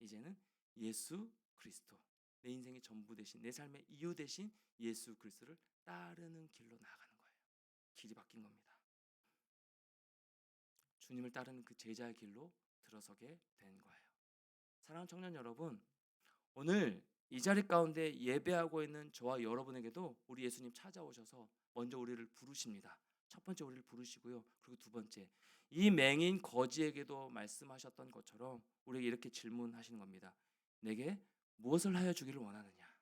이제는 예수 그리스도, 내 인생의 전부 되신, 내 삶의 이유 되신 예수 그리스도를 따르는 길로 나아가는 거예요. 길이 바뀐 겁니다. 주님을 따르는 그 제자의 길로 들어서게 된 거예요. 사랑하는 청년 여러분, 오늘 이 자리 가운데 예배하고 있는 저와 여러분에게도 우리 예수님 찾아오셔서 먼저 우리를 부르십니다. 첫 번째 우리를 부르시고요. 그리고 두 번째 이 맹인 거지에게도 말씀하셨던 것처럼 우리에게 이렇게 질문하시는 겁니다. 내게 무엇을 하여 주기를 원하느냐?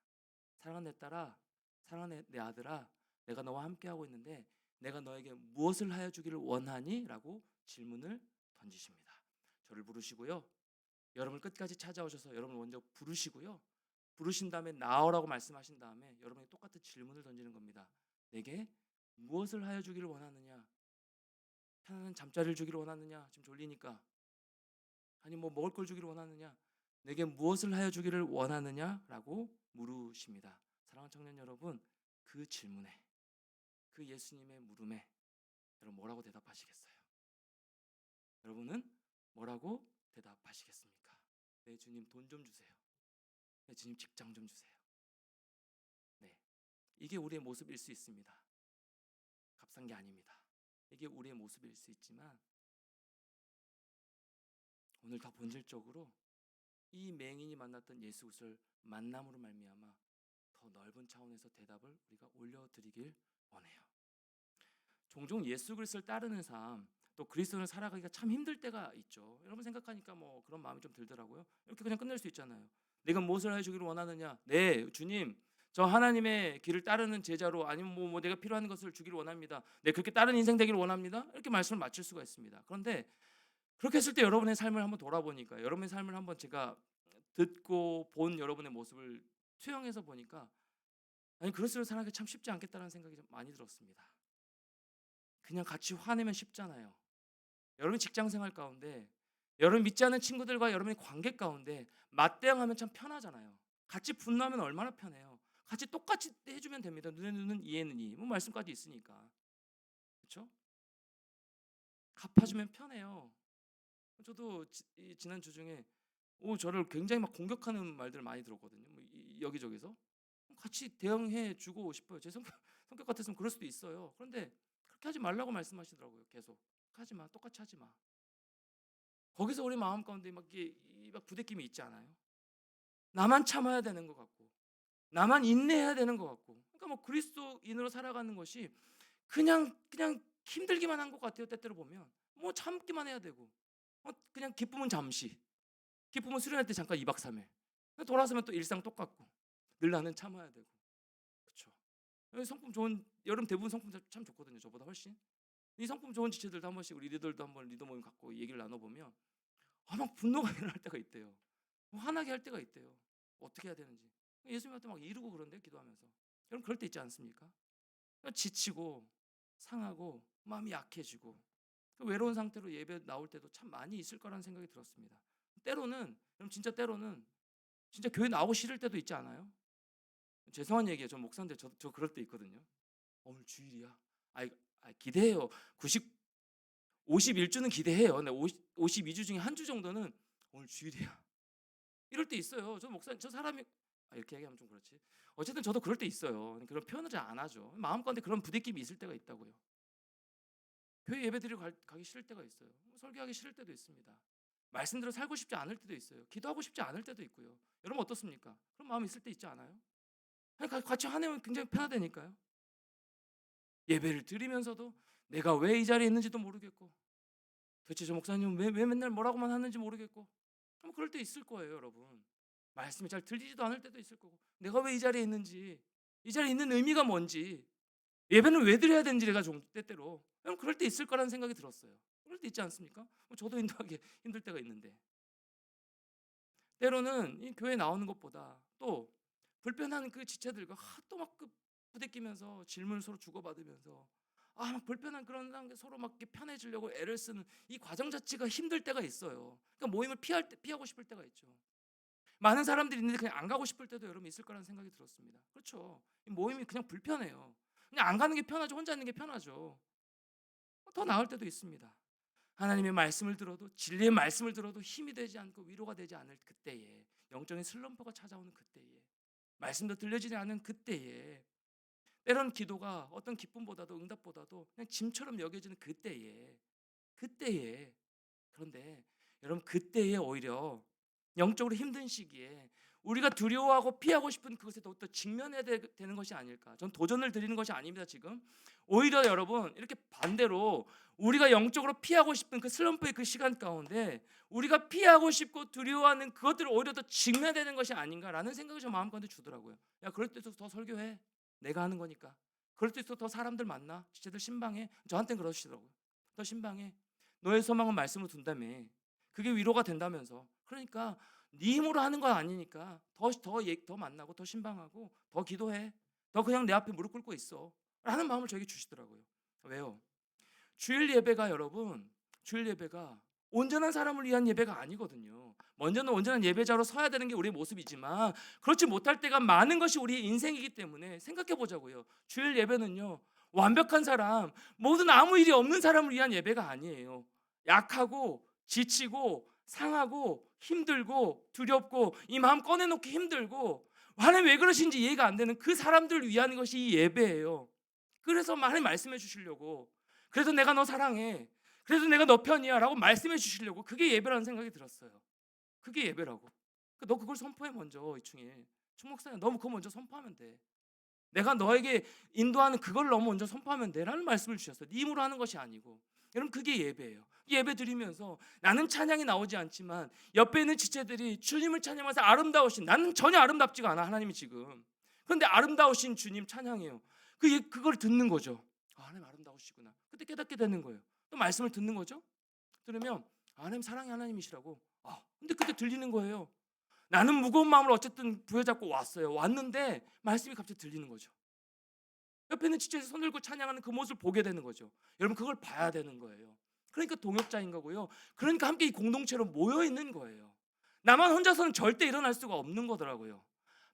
사랑하는 내 딸아, 사랑하는 내 아들아, 내가 너와 함께하고 있는데 내가 너에게 무엇을 하여 주기를 원하니? 라고 질문을 던지십니다. 저를 부르시고요. 여러분 끝까지 찾아오셔서 여러분 먼저 부르시고요. 부르신 다음에 나오라고 말씀하신 다음에 여러분이 똑같은 질문을 던지는 겁니다. 내게 무엇을 하여 주기를 원하느냐? 편안한 잠자리를 주기를 원하느냐? 지금 졸리니까. 아니 뭐 먹을 걸 주기를 원하느냐? 내게 무엇을 하여 주기를 원하느냐? 라고 물으십니다. 사랑하는 청년 여러분, 그 질문에, 그 예수님의 물음에 여러분 뭐라고 대답하시겠어요? 여러분은 뭐라고 대답하시겠습니까? 네, 주님 돈 좀 주세요. 네, 주님 직장 좀 주세요. 네, 이게 우리의 모습일 수 있습니다. 값싼 게 아닙니다. 이게 우리의 모습일 수 있지만 오늘 더 본질적으로 이 맹인이 만났던 예수 그리스도를 만남으로 말미암아 더 넓은 차원에서 대답을 우리가 올려드리길 원해요. 종종 예수 그리스도를 따르는 삶, 또 그리스도를 살아가기가 참 힘들 때가 있죠. 여러분 생각하니까 뭐 그런 마음이 좀 들더라고요. 이렇게 그냥 끝낼 수 있잖아요. 내가 무엇을 해주기를 원하느냐? 네, 주님, 저 하나님의 길을 따르는 제자로, 아니면 뭐 내가 필요한 것을 주기를 원합니다. 네, 그렇게 다른 인생 되기를 원합니다. 이렇게 말씀을 마칠 수가 있습니다. 그런데 그렇게 했을 때 여러분의 삶을 한번 돌아보니까, 여러분의 삶을 한번 제가 듣고 본 여러분의 모습을 투영해서 보니까, 아니 그리스도를 살아가기 참 쉽지 않겠다는 생각이 좀 많이 들었습니다. 그냥 같이 화내면 쉽잖아요. 여러분 직장 생활 가운데, 여러분 믿지 않는 친구들과 여러분의 관계 가운데 맞대응하면 참 편하잖아요. 같이 분노하면 얼마나 편해요. 같이 똑같이 해주면 됩니다. 눈에 눈은 이에는 이, 뭐 말씀까지 있으니까, 그렇죠? 갚아주면 편해요. 저도 지난 주 중에 저를 굉장히 막 공격하는 말들을 많이 들었거든요. 뭐 여기저기서 같이 대응해 주고 싶어요. 제 성격 같았으면 그럴 수도 있어요. 그런데 그렇게 하지 말라고 말씀하시더라고요. 계속 하지 마, 똑같이 하지 마. 거기서 우리 마음 가운데 막 이게 막 부대낌이 있지 않아요? 나만 참아야 되는 것 같고, 나만 인내해야 되는 것 같고, 그러니까 뭐 그리스도인으로 살아가는 것이 그냥 힘들기만 한 것 같아요. 때때로 보면 뭐 참기만 해야 되고, 그냥 기쁨은 잠시, 기쁨은 수련할 때 잠깐 2박 3일, 돌아서면 또 일상 똑같고, 늘 나는 참아야 되고, 그렇죠? 성품 좋은, 여러분 대부분 성품 참 좋거든요. 저보다 훨씬. 이 성품 좋은 지체들도 한 번씩 우리 리더들도 한번 리더 모임 갖고 얘기를 나눠보면 막 분노가 일어날 때가 있대요. 화나게 할 때가 있대요. 어떻게 해야 되는지. 예수님한테 막 이르고 그런데 기도하면서. 여러분 그럴 때 있지 않습니까? 지치고 상하고 마음이 약해지고 외로운 상태로 예배 나올 때도 참 많이 있을 거라는 생각이 들었습니다. 때로는, 여러분 진짜 때로는 진짜 교회 나오고 싫을 때도 있지 않아요? 죄송한 얘기예요. 저 목사인데 저 그럴 때 있거든요. 오늘 주일이야. 기대해요. 51주는 기대해요. 근데 52주 중에 한 주 정도는 오늘 주일이야. 이럴 때 있어요. 저 사람이 이렇게 얘기하면 좀 그렇지. 어쨌든 저도 그럴 때 있어요. 그런 표현을 잘 안 하죠. 마음 가운데 그런 부대낌이 있을 때가 있다고요. 교회 예배드리러 가기 싫을 때가 있어요. 설교하기 싫을 때도 있습니다. 말씀대로 살고 싶지 않을 때도 있어요. 기도하고 싶지 않을 때도 있고요. 여러분 어떻습니까? 그런 마음이 있을 때 있지 않아요? 같이 화내면 굉장히 편하다니까요. 예배를 드리면서도 내가 왜 이 자리에 있는지도 모르겠고, 도대체 저 목사님 왜 맨날 뭐라고만 하는지 모르겠고, 그럴 때 있을 거예요. 여러분 말씀이 잘 들리지도 않을 때도 있을 거고, 내가 왜 이 자리에 있는지, 이 자리에 있는 의미가 뭔지, 예배는 왜 드려야 되는지 내가 좀 때때로 그럴 때 있을 거라는 생각이 들었어요. 그럴 때 있지 않습니까? 저도 인도하기 힘들 때가 있는데, 때로는 이 교회 나오는 것보다 또 불편한 그 지체들과 또 막 부대끼면서 질문을 서로 주고받으면서 막 불편한 그런 상황에 서로 막 이렇게 편해지려고 애를 쓰는 이 과정 자체가 힘들 때가 있어요. 그러니까 모임을 피하고 싶을 때가 있죠. 많은 사람들이 있는데 그냥 안 가고 싶을 때도 여러분 있을 거라는 생각이 들었습니다. 그렇죠? 이 모임이 그냥 불편해요. 그냥 안 가는 게 편하죠. 혼자 있는 게 편하죠. 더 나을 때도 있습니다. 하나님의 말씀을 들어도, 진리의 말씀을 들어도 힘이 되지 않고 위로가 되지 않을 그때에, 영적인 슬럼프가 찾아오는 그때에, 말씀도 들려지지 않은 그때에, 때론 기도가 어떤 기쁨보다도 응답보다도 그냥 짐처럼 여겨지는 그때에, 그런데 여러분 그때에 오히려 영적으로 힘든 시기에 우리가 두려워하고 피하고 싶은 그것에 또 직면해야 되는 것이 아닐까. 전 도전을 드리는 것이 아닙니다. 지금 오히려 여러분 이렇게 반대로 우리가 영적으로 피하고 싶은 그 슬럼프의 그 시간 가운데 우리가 피하고 싶고 두려워하는 그것들을 오히려 더 직면되는 것이 아닌가라는 생각이 저 마음 가운데 주더라고요. 야, 그럴 때도 더 설교해. 내가 하는 거니까. 그럴 때도 더 사람들 만나. 지체들 신방해. 저한테는 그러시더라고요. 더 신방해. 너의 소망은 말씀으로 둔다며. 그게 위로가 된다면서. 그러니까 네 힘으로 하는 건 아니니까 더 만나고 더 신방하고 더 기도해. 더 그냥 내 앞에 무릎 꿇고 있어. 라는 마음을 저에게 주시더라고요. 왜요? 주일 예배가 여러분, 주일 예배가 온전한 사람을 위한 예배가 아니거든요. 먼저는 온전한 예배자로 서야 되는 게 우리의 모습이지만 그렇지 못할 때가 많은 것이 우리의 인생이기 때문에 생각해 보자고요. 주일 예배는요, 완벽한 사람, 모든 아무 일이 없는 사람을 위한 예배가 아니에요. 약하고 지치고 상하고 힘들고 두렵고 이 마음 꺼내놓기 힘들고 하나님 왜 그러신지 이해가 안 되는 그 사람들을 위한 것이 이 예배예요. 그래서 하나님 말씀해 주시려고, 그래서 내가 너 사랑해, 그래서 내가 너 편이야 라고 말씀해 주시려고, 그게 예배라는 생각이 들었어요. 그게 예배라고. 너 그걸 선포해 먼저. 이충에 총목사님 너 그거 먼저 선포하면 돼. 내가 너에게 인도하는 그걸 너무 먼저 선포하면 돼라는 말씀을 주셨어요. 네 힘으로 하는 것이 아니고. 여러분 그게 예배예요. 예배 드리면서 나는 찬양이 나오지 않지만 옆에 있는 지체들이 주님을 찬양하면서 아름다우신, 나는 전혀 아름답지가 않아 하나님이 지금. 그런데 아름다우신 주님 찬양해요. 그걸 듣는 거죠. 아, 하나님 아름다우시구나. 그때 깨닫게 되는 거예요. 또 말씀을 듣는 거죠. 들으면 하나님 사랑의 하나님이시라고. 근데 그때 들리는 거예요. 나는 무거운 마음을 어쨌든 부여잡고 왔어요. 왔는데 말씀이 갑자기 들리는 거죠. 옆에 있는 지체에서 손 들고 찬양하는 그 모습을 보게 되는 거죠. 여러분 그걸 봐야 되는 거예요. 그러니까 동역자인 거고요. 그러니까 함께 이 공동체로 모여 있는 거예요. 나만 혼자서는 절대 일어날 수가 없는 거더라고요.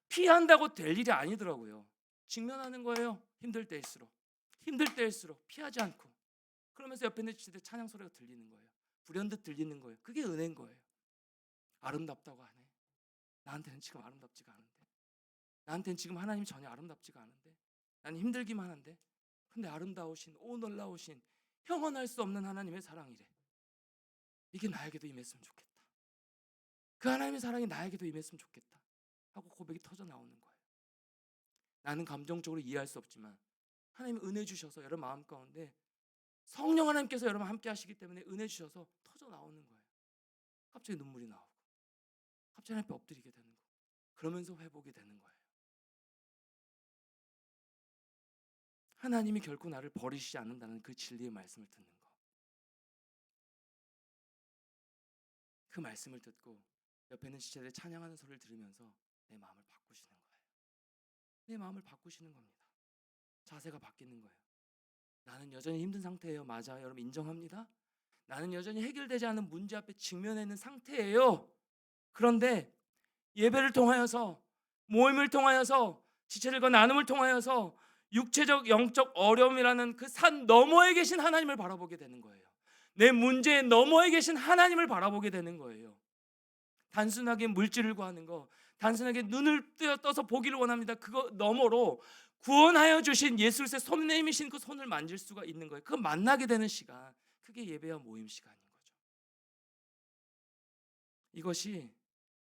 피한다고 될 일이 아니더라고요. 직면하는 거예요. 힘들 때일수록. 힘들 때일수록 피하지 않고. 그러면서 옆에 있는 지체들 찬양 소리가 들리는 거예요. 불현듯 들리는 거예요. 그게 은혜인 거예요. 아름답다고 하네. 나한테는 지금 아름답지가 않은데, 나한테는 지금 하나님이 전혀 아름답지가 않은데, 나는 힘들기만 한데, 근데 아름다우신 오 놀라우신 형언할 수 없는 하나님의 사랑이래. 이게 나에게도 임했으면 좋겠다. 그 하나님의 사랑이 나에게도 임했으면 좋겠다 하고 고백이 터져 나오는 거예요. 나는 감정적으로 이해할 수 없지만 하나님 은혜 주셔서 여러분 마음 가운데 성령 하나님께서 여러분 함께 하시기 때문에 은혜 주셔서 터져 나오는 거예요. 갑자기 눈물이 나오고 갑자기 하나님 앞에 엎드리게 되는 거예요. 그러면서 회복이 되는 거예요. 하나님이 결코 나를 버리시지 않는다는 그 진리의 말씀을 듣는 거. 그 말씀을 듣고 옆에 있는 지체들의 찬양하는 소리를 들으면서 내 마음을 바꾸시는 거예요. 내 마음을 바꾸시는 겁니다. 자세가 바뀌는 거예요. 나는 여전히 힘든 상태예요. 맞아, 여러분 인정합니다. 나는 여전히 해결되지 않은 문제 앞에 직면해 있는 상태예요. 그런데 예배를 통하여서, 모임을 통하여서, 지체들과 나눔을 통하여서 육체적 영적 어려움이라는 그 산 너머에 계신 하나님을 바라보게 되는 거예요. 내 문제의 너머에 계신 하나님을 바라보게 되는 거예요. 단순하게 물질을 구하는 거, 단순하게 눈을 떠서 보기를 원합니다. 그거 너머로 구원하여 주신 예수 그리스도의 손님이신 그 손을 만질 수가 있는 거예요. 그 만나게 되는 시간, 그게 예배와 모임 시간인 거죠. 이것이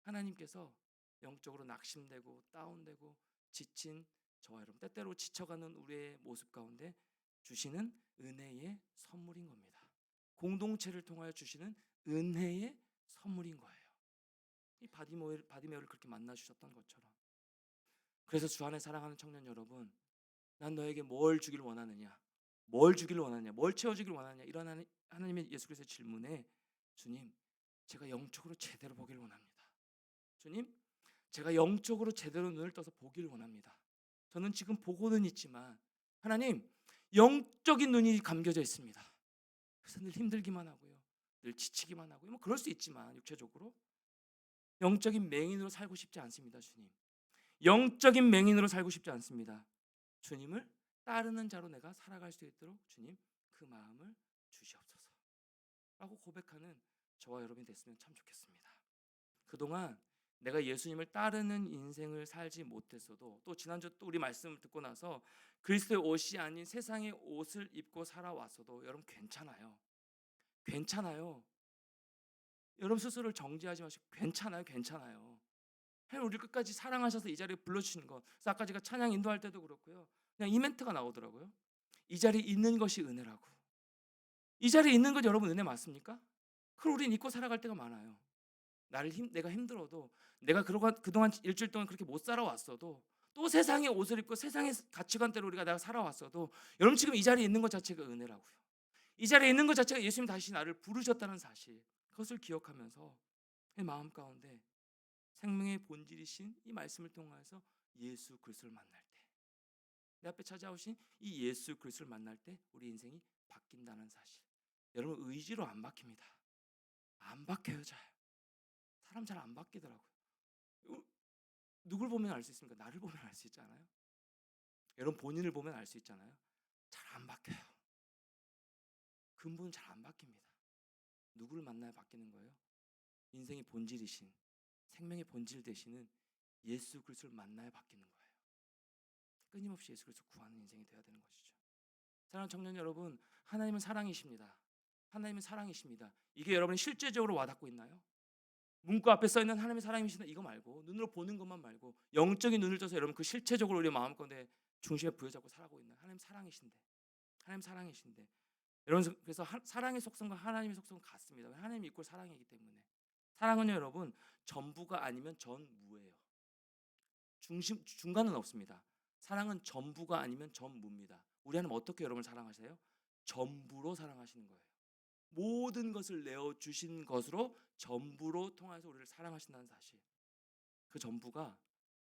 하나님께서 영적으로 낙심되고 다운되고 지친 저와 여러분, 때때로 지쳐가는 우리의 모습 가운데 주시는 은혜의 선물인 겁니다. 공동체를 통하여 주시는 은혜의 선물인 거예요. 이 바디메오를 그렇게 만나 주셨던 것처럼. 그래서 주 안에 사랑하는 청년 여러분, 난 너에게 뭘 주길 원하느냐, 뭘 주길 원하느냐, 뭘 채워주길 원하느냐, 이런 하나님의 예수 그리스도의 질문에 주님, 제가 영적으로 제대로 보길 원합니다. 주님, 제가 영적으로 제대로 눈을 떠서 보길 원합니다. 저는 지금 보고는 있지만 하나님, 영적인 눈이 감겨져 있습니다. 그래서 늘 힘들기만 하고요, 늘 지치기만 하고요. 뭐 그럴 수 있지만 육체적으로 영적인 맹인으로 살고 싶지 않습니다. 주님, 영적인 맹인으로 살고 싶지 않습니다. 주님을 따르는 자로 내가 살아갈 수 있도록 주님 그 마음을 주시옵소서 라고 고백하는 저와 여러분이 됐으면 참 좋겠습니다. 그동안 내가 예수님을 따르는 인생을 살지 못했어도, 또 지난주 또 우리 말씀을 듣고 나서 그리스도의 옷이 아닌 세상의 옷을 입고 살아왔어도 여러분 괜찮아요. 괜찮아요. 여러분 스스로를 정죄하지 마시고 괜찮아요. 괜찮아요. 하나님 우리를 끝까지 사랑하셔서 이 자리에 불러주신 것. 그래서 아까 제가 찬양 인도할 때도 그렇고요, 그냥 이 멘트가 나오더라고요. 이 자리에 있는 것이 은혜라고. 이 자리에 있는 것 여러분 은혜 맞습니까? 그걸 우리는 잊고 살아갈 때가 많아요. 내가 힘들어도, 내가 그동안 일주일 동안 그렇게 못 살아왔어도, 또 세상의 옷을 입고 세상의 가치관대로 내가 살아왔어도 여러분 지금 이 자리에 있는 것 자체가 은혜라고요. 이 자리에 있는 것 자체가 예수님 다시 나를 부르셨다는 사실, 그것을 기억하면서 내 마음 가운데 생명의 본질이신 이 말씀을 통해서 예수 그리스도를 만날 때, 내 앞에 찾아오신 이 예수 그리스도를 만날 때 우리 인생이 바뀐다는 사실. 여러분 의지로 안 바뀝니다. 안 바뀌어요. 잘 사람 잘 안 바뀌더라고요. 누굴 보면 알 수 있습니까? 나를 보면 알 수 있잖아요. 여러분 본인을 보면 알 수 있잖아요. 잘 잘 안 바뀌어요. 근본은 잘 안 바뀝니다. 누구를 만나야 바뀌는 거예요? 인생의 본질이신, 생명의 본질 되시는 예수 그리스도를 만나야 바뀌는 거예요. 끊임없이 예수 그리스도 구하는 인생이 되어야 되는 것이죠. 사랑하는 청년 여러분, 하나님은 사랑이십니다. 하나님은 사랑이십니다. 이게 여러분이 실제적으로 와닿고 있나요? 문구 앞에 써 있는 하나님의 사랑이시다 이거 말고, 눈으로 보는 것만 말고 영적인 눈을 떠서 여러분 그 실체적으로 우리 마음 가운데 중심에 부여잡고 살아가고 있나요? 하나님 사랑이신데, 하나님 사랑이신데. 여러분, 그래서 사랑의 속성과 하나님의 속성은 같습니다. 하나님이 이꼴 사랑이기 때문에. 사랑은요 여러분, 전부가 아니면 전무예요. 중간은 없습니다. 사랑은 전부가 아니면 전무입니다. 우리 하나님 어떻게 여러분을 사랑하세요? 전부로 사랑하시는 거예요. 모든 것을 내어주신 것으로 전부로 통해서 우리를 사랑하신다는 사실, 그 전부가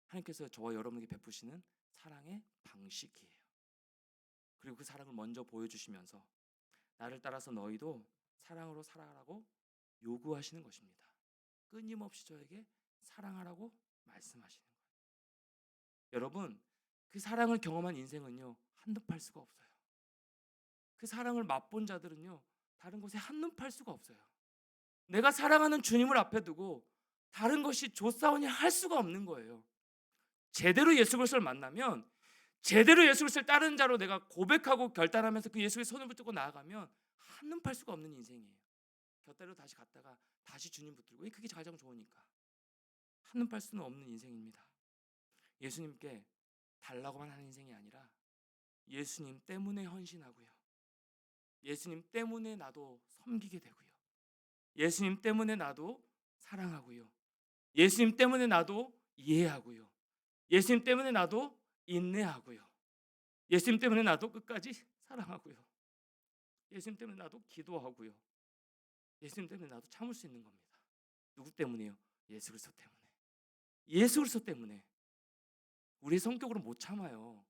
하나님께서 저와 여러분에게 베푸시는 사랑의 방식이에요. 그리고 그 사랑을 먼저 보여주시면서 나를 따라서 너희도 사랑으로 살아가라고 요구하시는 것입니다. 끊임없이 저에게 사랑하라고 말씀하시는 거예요. 여러분, 그 사랑을 경험한 인생은요 한눈 팔 수가 없어요. 그 사랑을 맛본 자들은요 다른 곳에 한눈 팔 수가 없어요. 내가 사랑하는 주님을 앞에 두고 다른 것이 좋사오니 할 수가 없는 거예요. 제대로 예수 그리스도를 만나면, 제대로 예수 그리스도를 따르는 자로 내가 고백하고 결단하면서 그 예수의 손을 붙들고 나아가면 한눈 팔 수가 없는 인생이에요. 곁다리로 다시 갔다가 다시 주님 붙들고, 그게 가장 좋으니까 한눈 팔 수는 없는 인생입니다. 예수님께 달라고만 하는 인생이 아니라 예수님 때문에 헌신하고요, 예수님 때문에 나도 섬기게 되고요, 예수님 때문에 나도 사랑하고요, 예수님 때문에 나도 이해하고요, 예수님 때문에 나도 인내하고요, 예수님 때문에 나도 끝까지 사랑하고요, 예수님 때문에 나도 기도하고요, 예수님 때문에 나도 참을 수 있는 겁니다. 누구 때문이에요? 예수 그리스도 때문에. 예수 그리스도 때문에. 우리의 성격으로 못 참아요.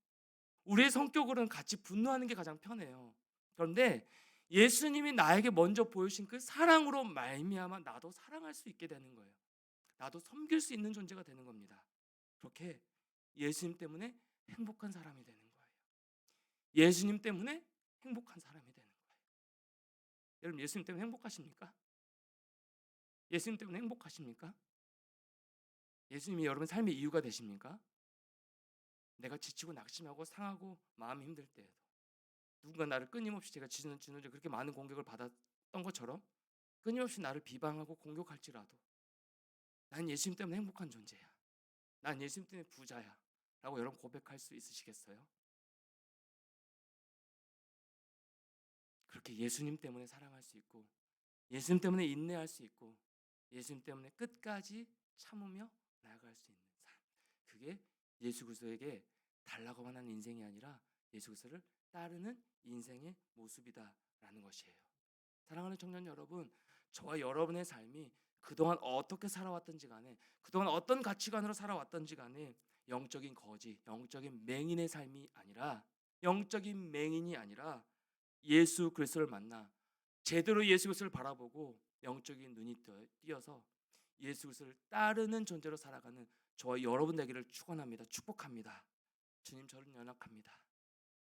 우리의 성격으로는 같이 분노하는 게 가장 편해요. 그런데 예수님이 나에게 먼저 보여주신 그 사랑으로 말미암아 나도 사랑할 수 있게 되는 거예요. 나도 섬길 수 있는 존재가 되는 겁니다. 그렇게 예수님 때문에 행복한 사람이 되는 거예요. 예수님 때문에 행복한 사람이 되는 거예요. 여러분, 예수님 때문에 행복하십니까? 예수님 때문에 행복하십니까? 예수님이 여러분 삶의 이유가 되십니까? 내가 지치고 낙심하고 상하고 마음이 힘들 때에도 누군가 나를 끊임없이, 제가 지난주에 그렇게 많은 공격을 받았던 것처럼 끊임없이 나를 비방하고 공격할지라도 난 예수님 때문에 행복한 존재야, 난 예수님 때문에 부자야 라고 여러분 고백할 수 있으시겠어요? 그렇게 예수님 때문에 사랑할 수 있고, 예수님 때문에 인내할 수 있고, 예수님 때문에 끝까지 참으며 나아갈 수 있는 삶, 그게 예수 그리스도에게 달라고만 하는 인생이 아니라 예수 그리스도를 따르는 인생의 모습이다라는 것이에요. 사랑하는 청년 여러분, 저와 여러분의 삶이 그동안 어떻게 살아왔던지 간에, 그동안 어떤 가치관으로 살아왔던지 간에 영적인 거지, 영적인 맹인의 삶이 아니라, 영적인 맹인이 아니라 예수 그리스도를 만나 제대로 예수 그리스도를 바라보고 영적인 눈이 띄어서 예수 그리스도를 따르는 존재로 살아가는 저와 여러분 되기를 축원합니다. 축복합니다. 주님, 저를 연약합니다.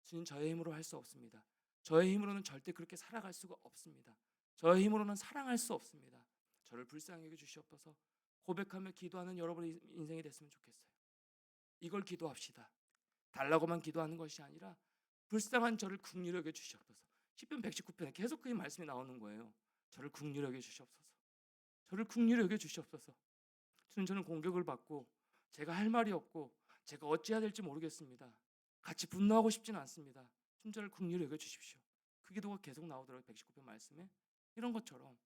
주님, 저의 힘으로 할 수 없습니다. 저의 힘으로는 절대 그렇게 살아갈 수가 없습니다. 저의 힘으로는 사랑할 수 없습니다. 저를 불쌍히 여겨 주시옵소서. 고백하며 기도하는 여러분의 인생이 됐으면 좋겠어요. 이걸 기도합시다. 달라고만 기도하는 것이 아니라 불쌍한 저를 긍휼히 여겨 주시옵소서. 시편 119편에 계속 그 말씀이 나오는 거예요. 저를 긍휼히 여겨 주시옵소서. 저를 긍휼히 여겨 주시옵소서. 저는 공격을 받고 제가 할 말이 없고 제가 어찌해야 될지 모르겠습니다. 같이 분노하고 싶지는 않습니다. 좀 저를 긍휼히 여겨 주십시오. 그 기도가 계속 나오더라고요. 119편 말씀에. 이런 것처럼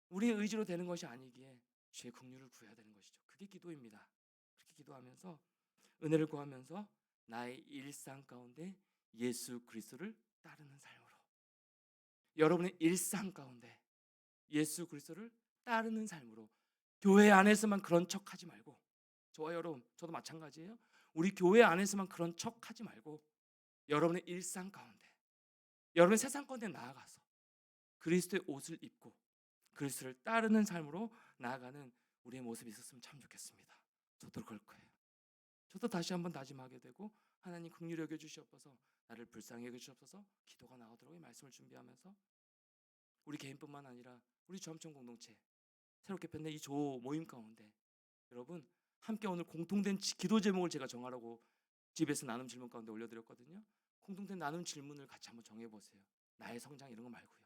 우리의 의지로 되는 것이 아니기에 주의 긍휼을 구해야 되는 것이죠. 그게 기도입니다. 그렇게 기도하면서 은혜를 구하면서 나의 일상 가운데 예수 그리스도를 따르는 삶으로, 여러분의 일상 가운데 예수 그리스도를 따르는 삶으로, 교회 안에서만 그런 척하지 말고, 저와 여러분, 저도 마찬가지예요. 우리 교회 안에서만 그런 척하지 말고 여러분의 일상 가운데, 여러분의 세상 가운데 나아가서 그리스도의 옷을 입고 그리스도를 따르는 삶으로 나아가는 우리의 모습이 있었으면 참 좋겠습니다. 저도 그럴 거예요. 저도 다시 한번 다짐하게 되고 하나님 긍휼히 여겨 주시옵소서, 나를 불쌍히 여겨 주시옵소서 기도가 나오도록 이 말씀을 준비하면서 우리 개인뿐만 아니라 우리 주암청 공동체 새롭게 편된 이 조 모임 가운데 여러분 함께 오늘 공통된 기도 제목을 제가 정하라고 집에서 나눔 질문 가운데 올려드렸거든요. 공통된 나눔 질문을 같이 한번 정해보세요. 나의 성장 이런 거 말고요.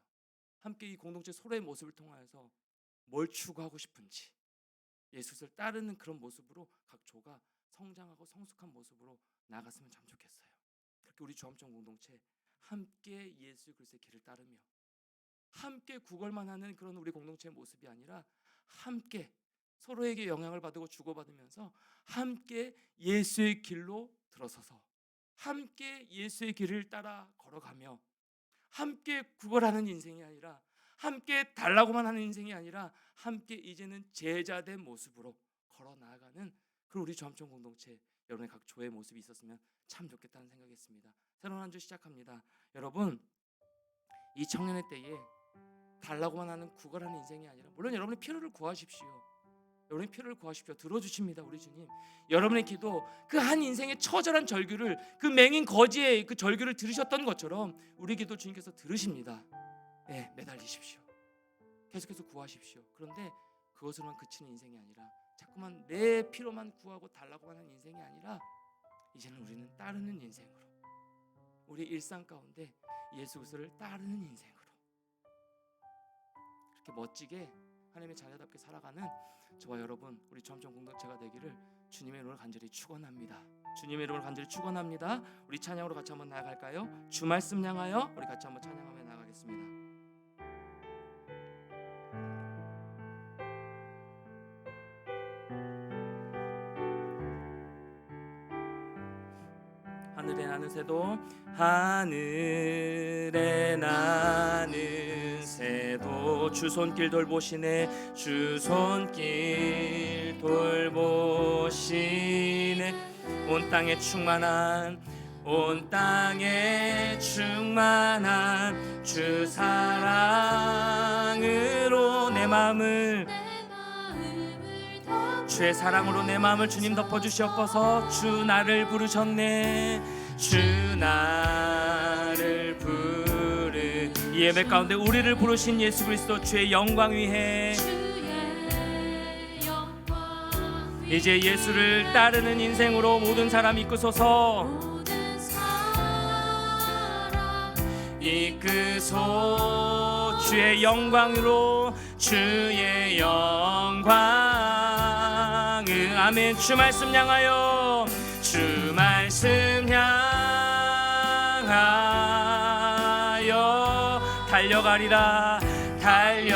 함께 이 공동체 서로의 모습을 통하여서 뭘 추구하고 싶은지, 예수를 따르는 그런 모습으로 각 조가 성장하고 성숙한 모습으로 나아갔으면 참 좋겠어요. 그렇게 우리 주암청 공동체 함께 예수 그리스도의 길을 따르며 함께 구걸만 하는 그런 우리 공동체의 모습이 아니라 함께 서로에게 영향을 받고 주고받으면서 함께 예수의 길로 들어서서 함께 예수의 길을 따라 걸어가며 함께 구걸하는 인생이 아니라 함께 달라고만 하는 인생이 아니라 함께 이제는 제자된 모습으로 걸어 나아가는 그런 우리 주암청 공동체 여러분의 각 조의 모습이 있었으면 참 좋겠다는 생각이 있습니다. 새로운 한 주 시작합니다. 여러분 이 청년의 때에 달라고만 하는 구걸하는 인생이 아니라 물론 여러분의 필요를 구하십시오. 여러분의 필요를 구하십시오. 들어주십니다. 우리 주님 여러분의 기도 그 한 인생의 처절한 절규를 그 맹인 거지의 그 절규를 들으셨던 것처럼 우리 기도 주님께서 들으십니다. 네, 매달리십시오. 계속해서 구하십시오. 그런데 그것으로만 그치는 인생이 아니라 자꾸만 내 필요만 구하고 달라고 하는 인생이 아니라 이제는 우리는 따르는 인생으로 우리 일상 가운데 예수 그리스도를 따르는 인생으로 그렇게 멋지게 하나님의 자녀답게 살아가는 저와 여러분 우리 주암청 공동체가 되기를 주님의 이름으로 간절히 축원합니다. 주님의 이름으로 간절히 축원합니다. 우리 찬양으로 같이 한번 나아갈까요? 주 말씀 향하여 우리 같이 한번 찬양하며 나아가겠습니다. 하늘에 나는 새도 하늘에 나는 새도 주 손길 돌보시네 주 손길 돌보시네 온 땅에 충만한 주 사랑으로 내 마음을 주의 사랑으로 내 마음을 주님 덮어주시옵소서. 주 나를 부르셨네 주 나를 부르 이 예배 가운데 우리를 부르신 예수 그리스도 주의 영광 위에 이제 예수를 따르는 인생으로 모든 사람 이끄소서 이끄소 주의 영광으로 주의 영광 아멘. 주 말씀 향하여 주 말씀 향하여 달려가리라 달려가리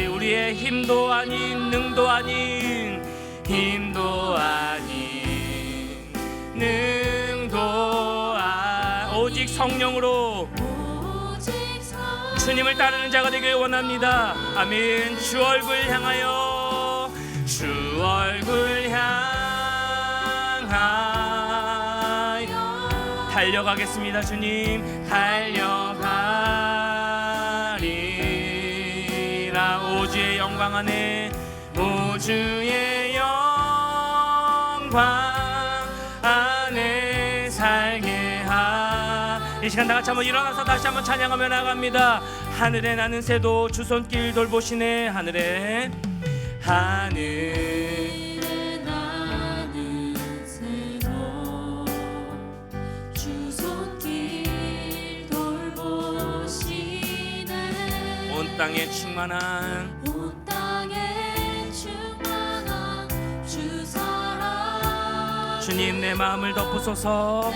우리의 힘도 아닌 능도 아닌 능도 오직 성령으로 주님을 따르는 자가 되길 원합니다. 아멘. 주 얼굴 향하여 주 얼굴 향하여 달려가겠습니다. 주님 달려가리라 오주의 영광 안에 오주의 영광 안에 살게 이 시간 다같이 한번 일어나서 다시 한번 찬양하며 나갑니다. 하늘에 나는 새도 주 손길 돌보시네 하늘에 나는 새도 주 손길 돌보시네 온 땅에 충만한 주 사랑 주님 내 마음을 덮으소서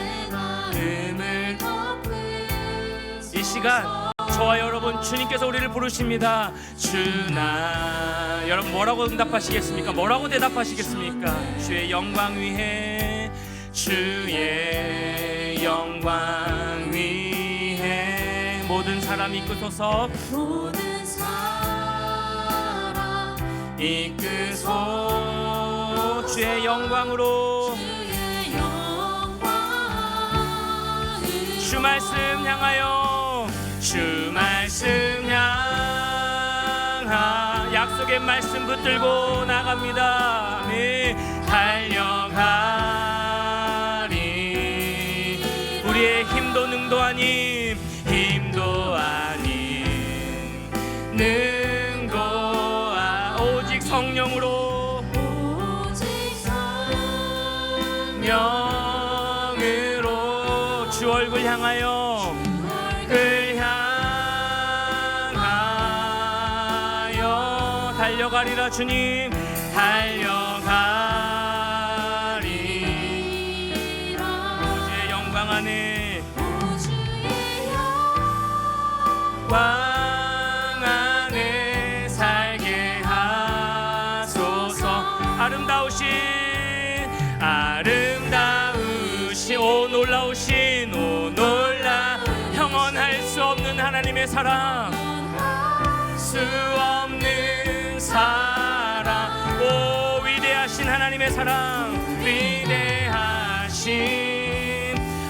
이 시간 저와 여러분 주님께서 우리를 부르십니다. 주나 여러분 뭐라고 응답하시겠습니까? 뭐라고 대답하시겠습니까? 주의 영광 위에 주의 영광 위에 모든 사람 이끄소서 모든 사람 이끄소 주의 영광으로 주 말씀 향하여 주 말씀 향하 약속의 말씀 붙들고 나갑니다. 네 달려가 아닌 힘도 아닌 능도 오직 성령으로 성령으로 주 얼굴 향하여 달려가리라. 주님 달려가리라. 오주의 영광 안에 왕 안에 살게 하소서. 아름다우신 오 놀라우신 오 놀라 형언할 수 없는 하나님의 사랑, 수 없는 사랑, 오 위대하신 하나님의 사랑, 위대하신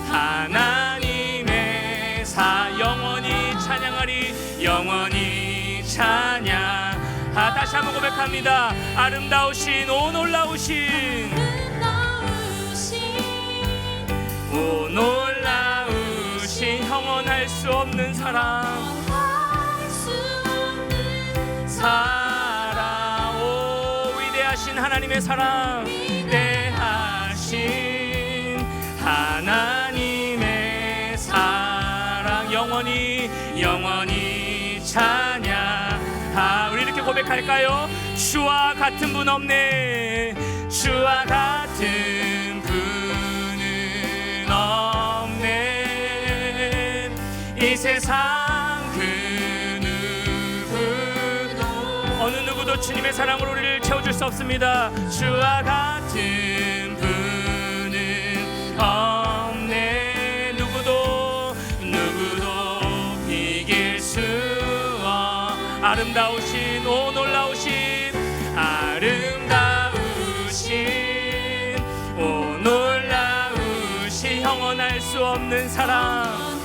하나님의 영원히 찬양하리. 영원히 찬양. 다시 한번 고백합니다. 아름다우신 오 놀라우신 오 놀라우신 형언할 수 없는 사랑, 사랑, 오 위대하신 하나님의 사랑, 위대하신 하나님의 사랑, 영원히 찬양. 우리 이렇게 고백할까요? 주와 같은 분 없네. 주와 같은 분은 없네. 이 세상 어느 누구도 주님의 사랑으로 우리를 채워줄 수 없습니다. 주와 같은 분은 없네. 누구도 비길 수 아름다우신 오 놀라우신 아름다우신 오 놀라우신 형언할 수 없는 사랑,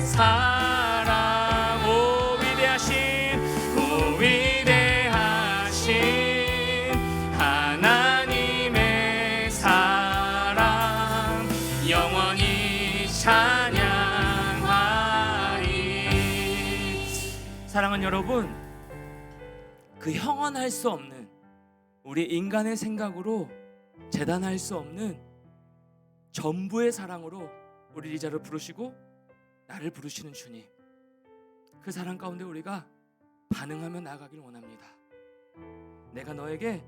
사랑, 오 위대하신 하나님의 사랑, 영원히 찬양하리. 사랑하는 여러분, 그 형언할 수 없는 우리 인간의 생각으로 재단할 수 없는 전부의 사랑으로 우리 이 자리를 부르시고 나를 부르시는 주님, 그 사랑 가운데 우리가 반응하며 나아가길 원합니다. 내가 너에게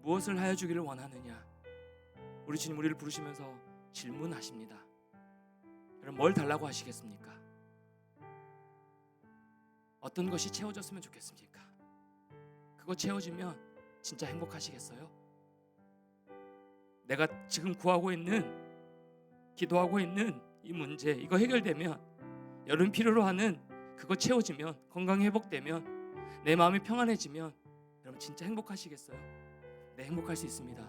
무엇을 하여 주기를 원하느냐? 우리 주님 우리를 부르시면서 질문하십니다. 여러분, 뭘 달라고 하시겠습니까? 어떤 것이 채워졌으면 좋겠습니까? 그거 채워지면 진짜 행복하시겠어요? 내가 지금 구하고 있는, 기도하고 있는 이 문제, 이거 해결되면, 여러분 필요로 하는 그거 채워지면, 건강이 회복되면, 내 마음이 평안해지면 여러분 진짜 행복하시겠어요? 네, 행복할 수 있습니다.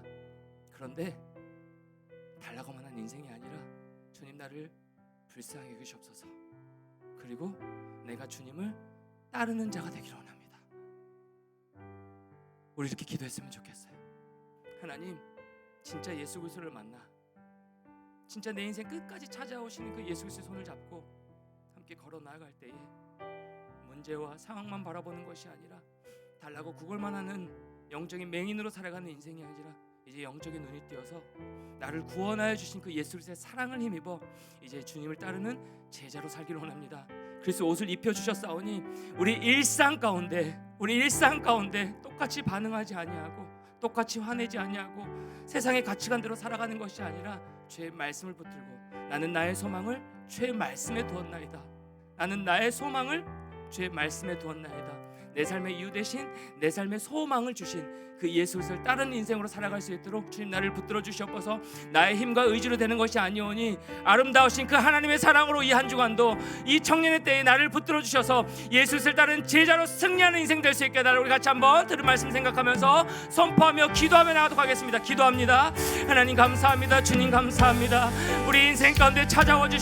그런데 달라고만 한 인생이 아니라 주님 나를 불쌍히 여기시옵소서. 그리고 내가 주님을 따르는 자가 되기를 원합니다. 우리 이렇게 기도했으면 좋겠어요. 하나님, 진짜 예수 그리스도를 만나 진짜 내 인생 끝까지 찾아오시는 그 예수 그리스도의 손을 잡고 함께 걸어 나아갈 때에 문제와 상황만 바라보는 것이 아니라 달라고 구걸만 하는 영적인 맹인으로 살아가는 인생이 아니라 이제 영적인 눈이 띄어서 나를 구원하여 주신 그 예수 그리스도의 사랑을 힘입어 이제 주님을 따르는 제자로 살기를 원합니다. 그래서 옷을 입혀주셨사오니 우리 일상 가운데 똑같이 반응하지 아니하고 똑같이 화내지 아니하고 세상의 가치관대로 살아가는 것이 아니라 주의 말씀을 붙들고 나는 나의 소망을 주의 말씀에 두었나이다. 나는 나의 소망을 주의 말씀에 두었나이다. 내 삶의 이유 대신 내 삶의 소망을 주신 그 예수 그리스도를 따르는 인생으로 살아갈 수 있도록 주님 나를 붙들어 주시옵소서. 나의 힘과 의지로 되는 것이 아니오니 아름다우신 그 하나님의 사랑으로 이 한 주간도 이 청년의 때에 나를 붙들어 주셔서 예수 그리스도를 따르는 제자로 승리하는 인생 될 수 있게 해달라고 우리 같이 한번 들은 말씀 생각하면서 선포하며 기도하며 나가도록 하겠습니다. 기도합니다. 하나님 감사합니다. 주님 감사합니다. 우리 인생 가운데 찾아와 주신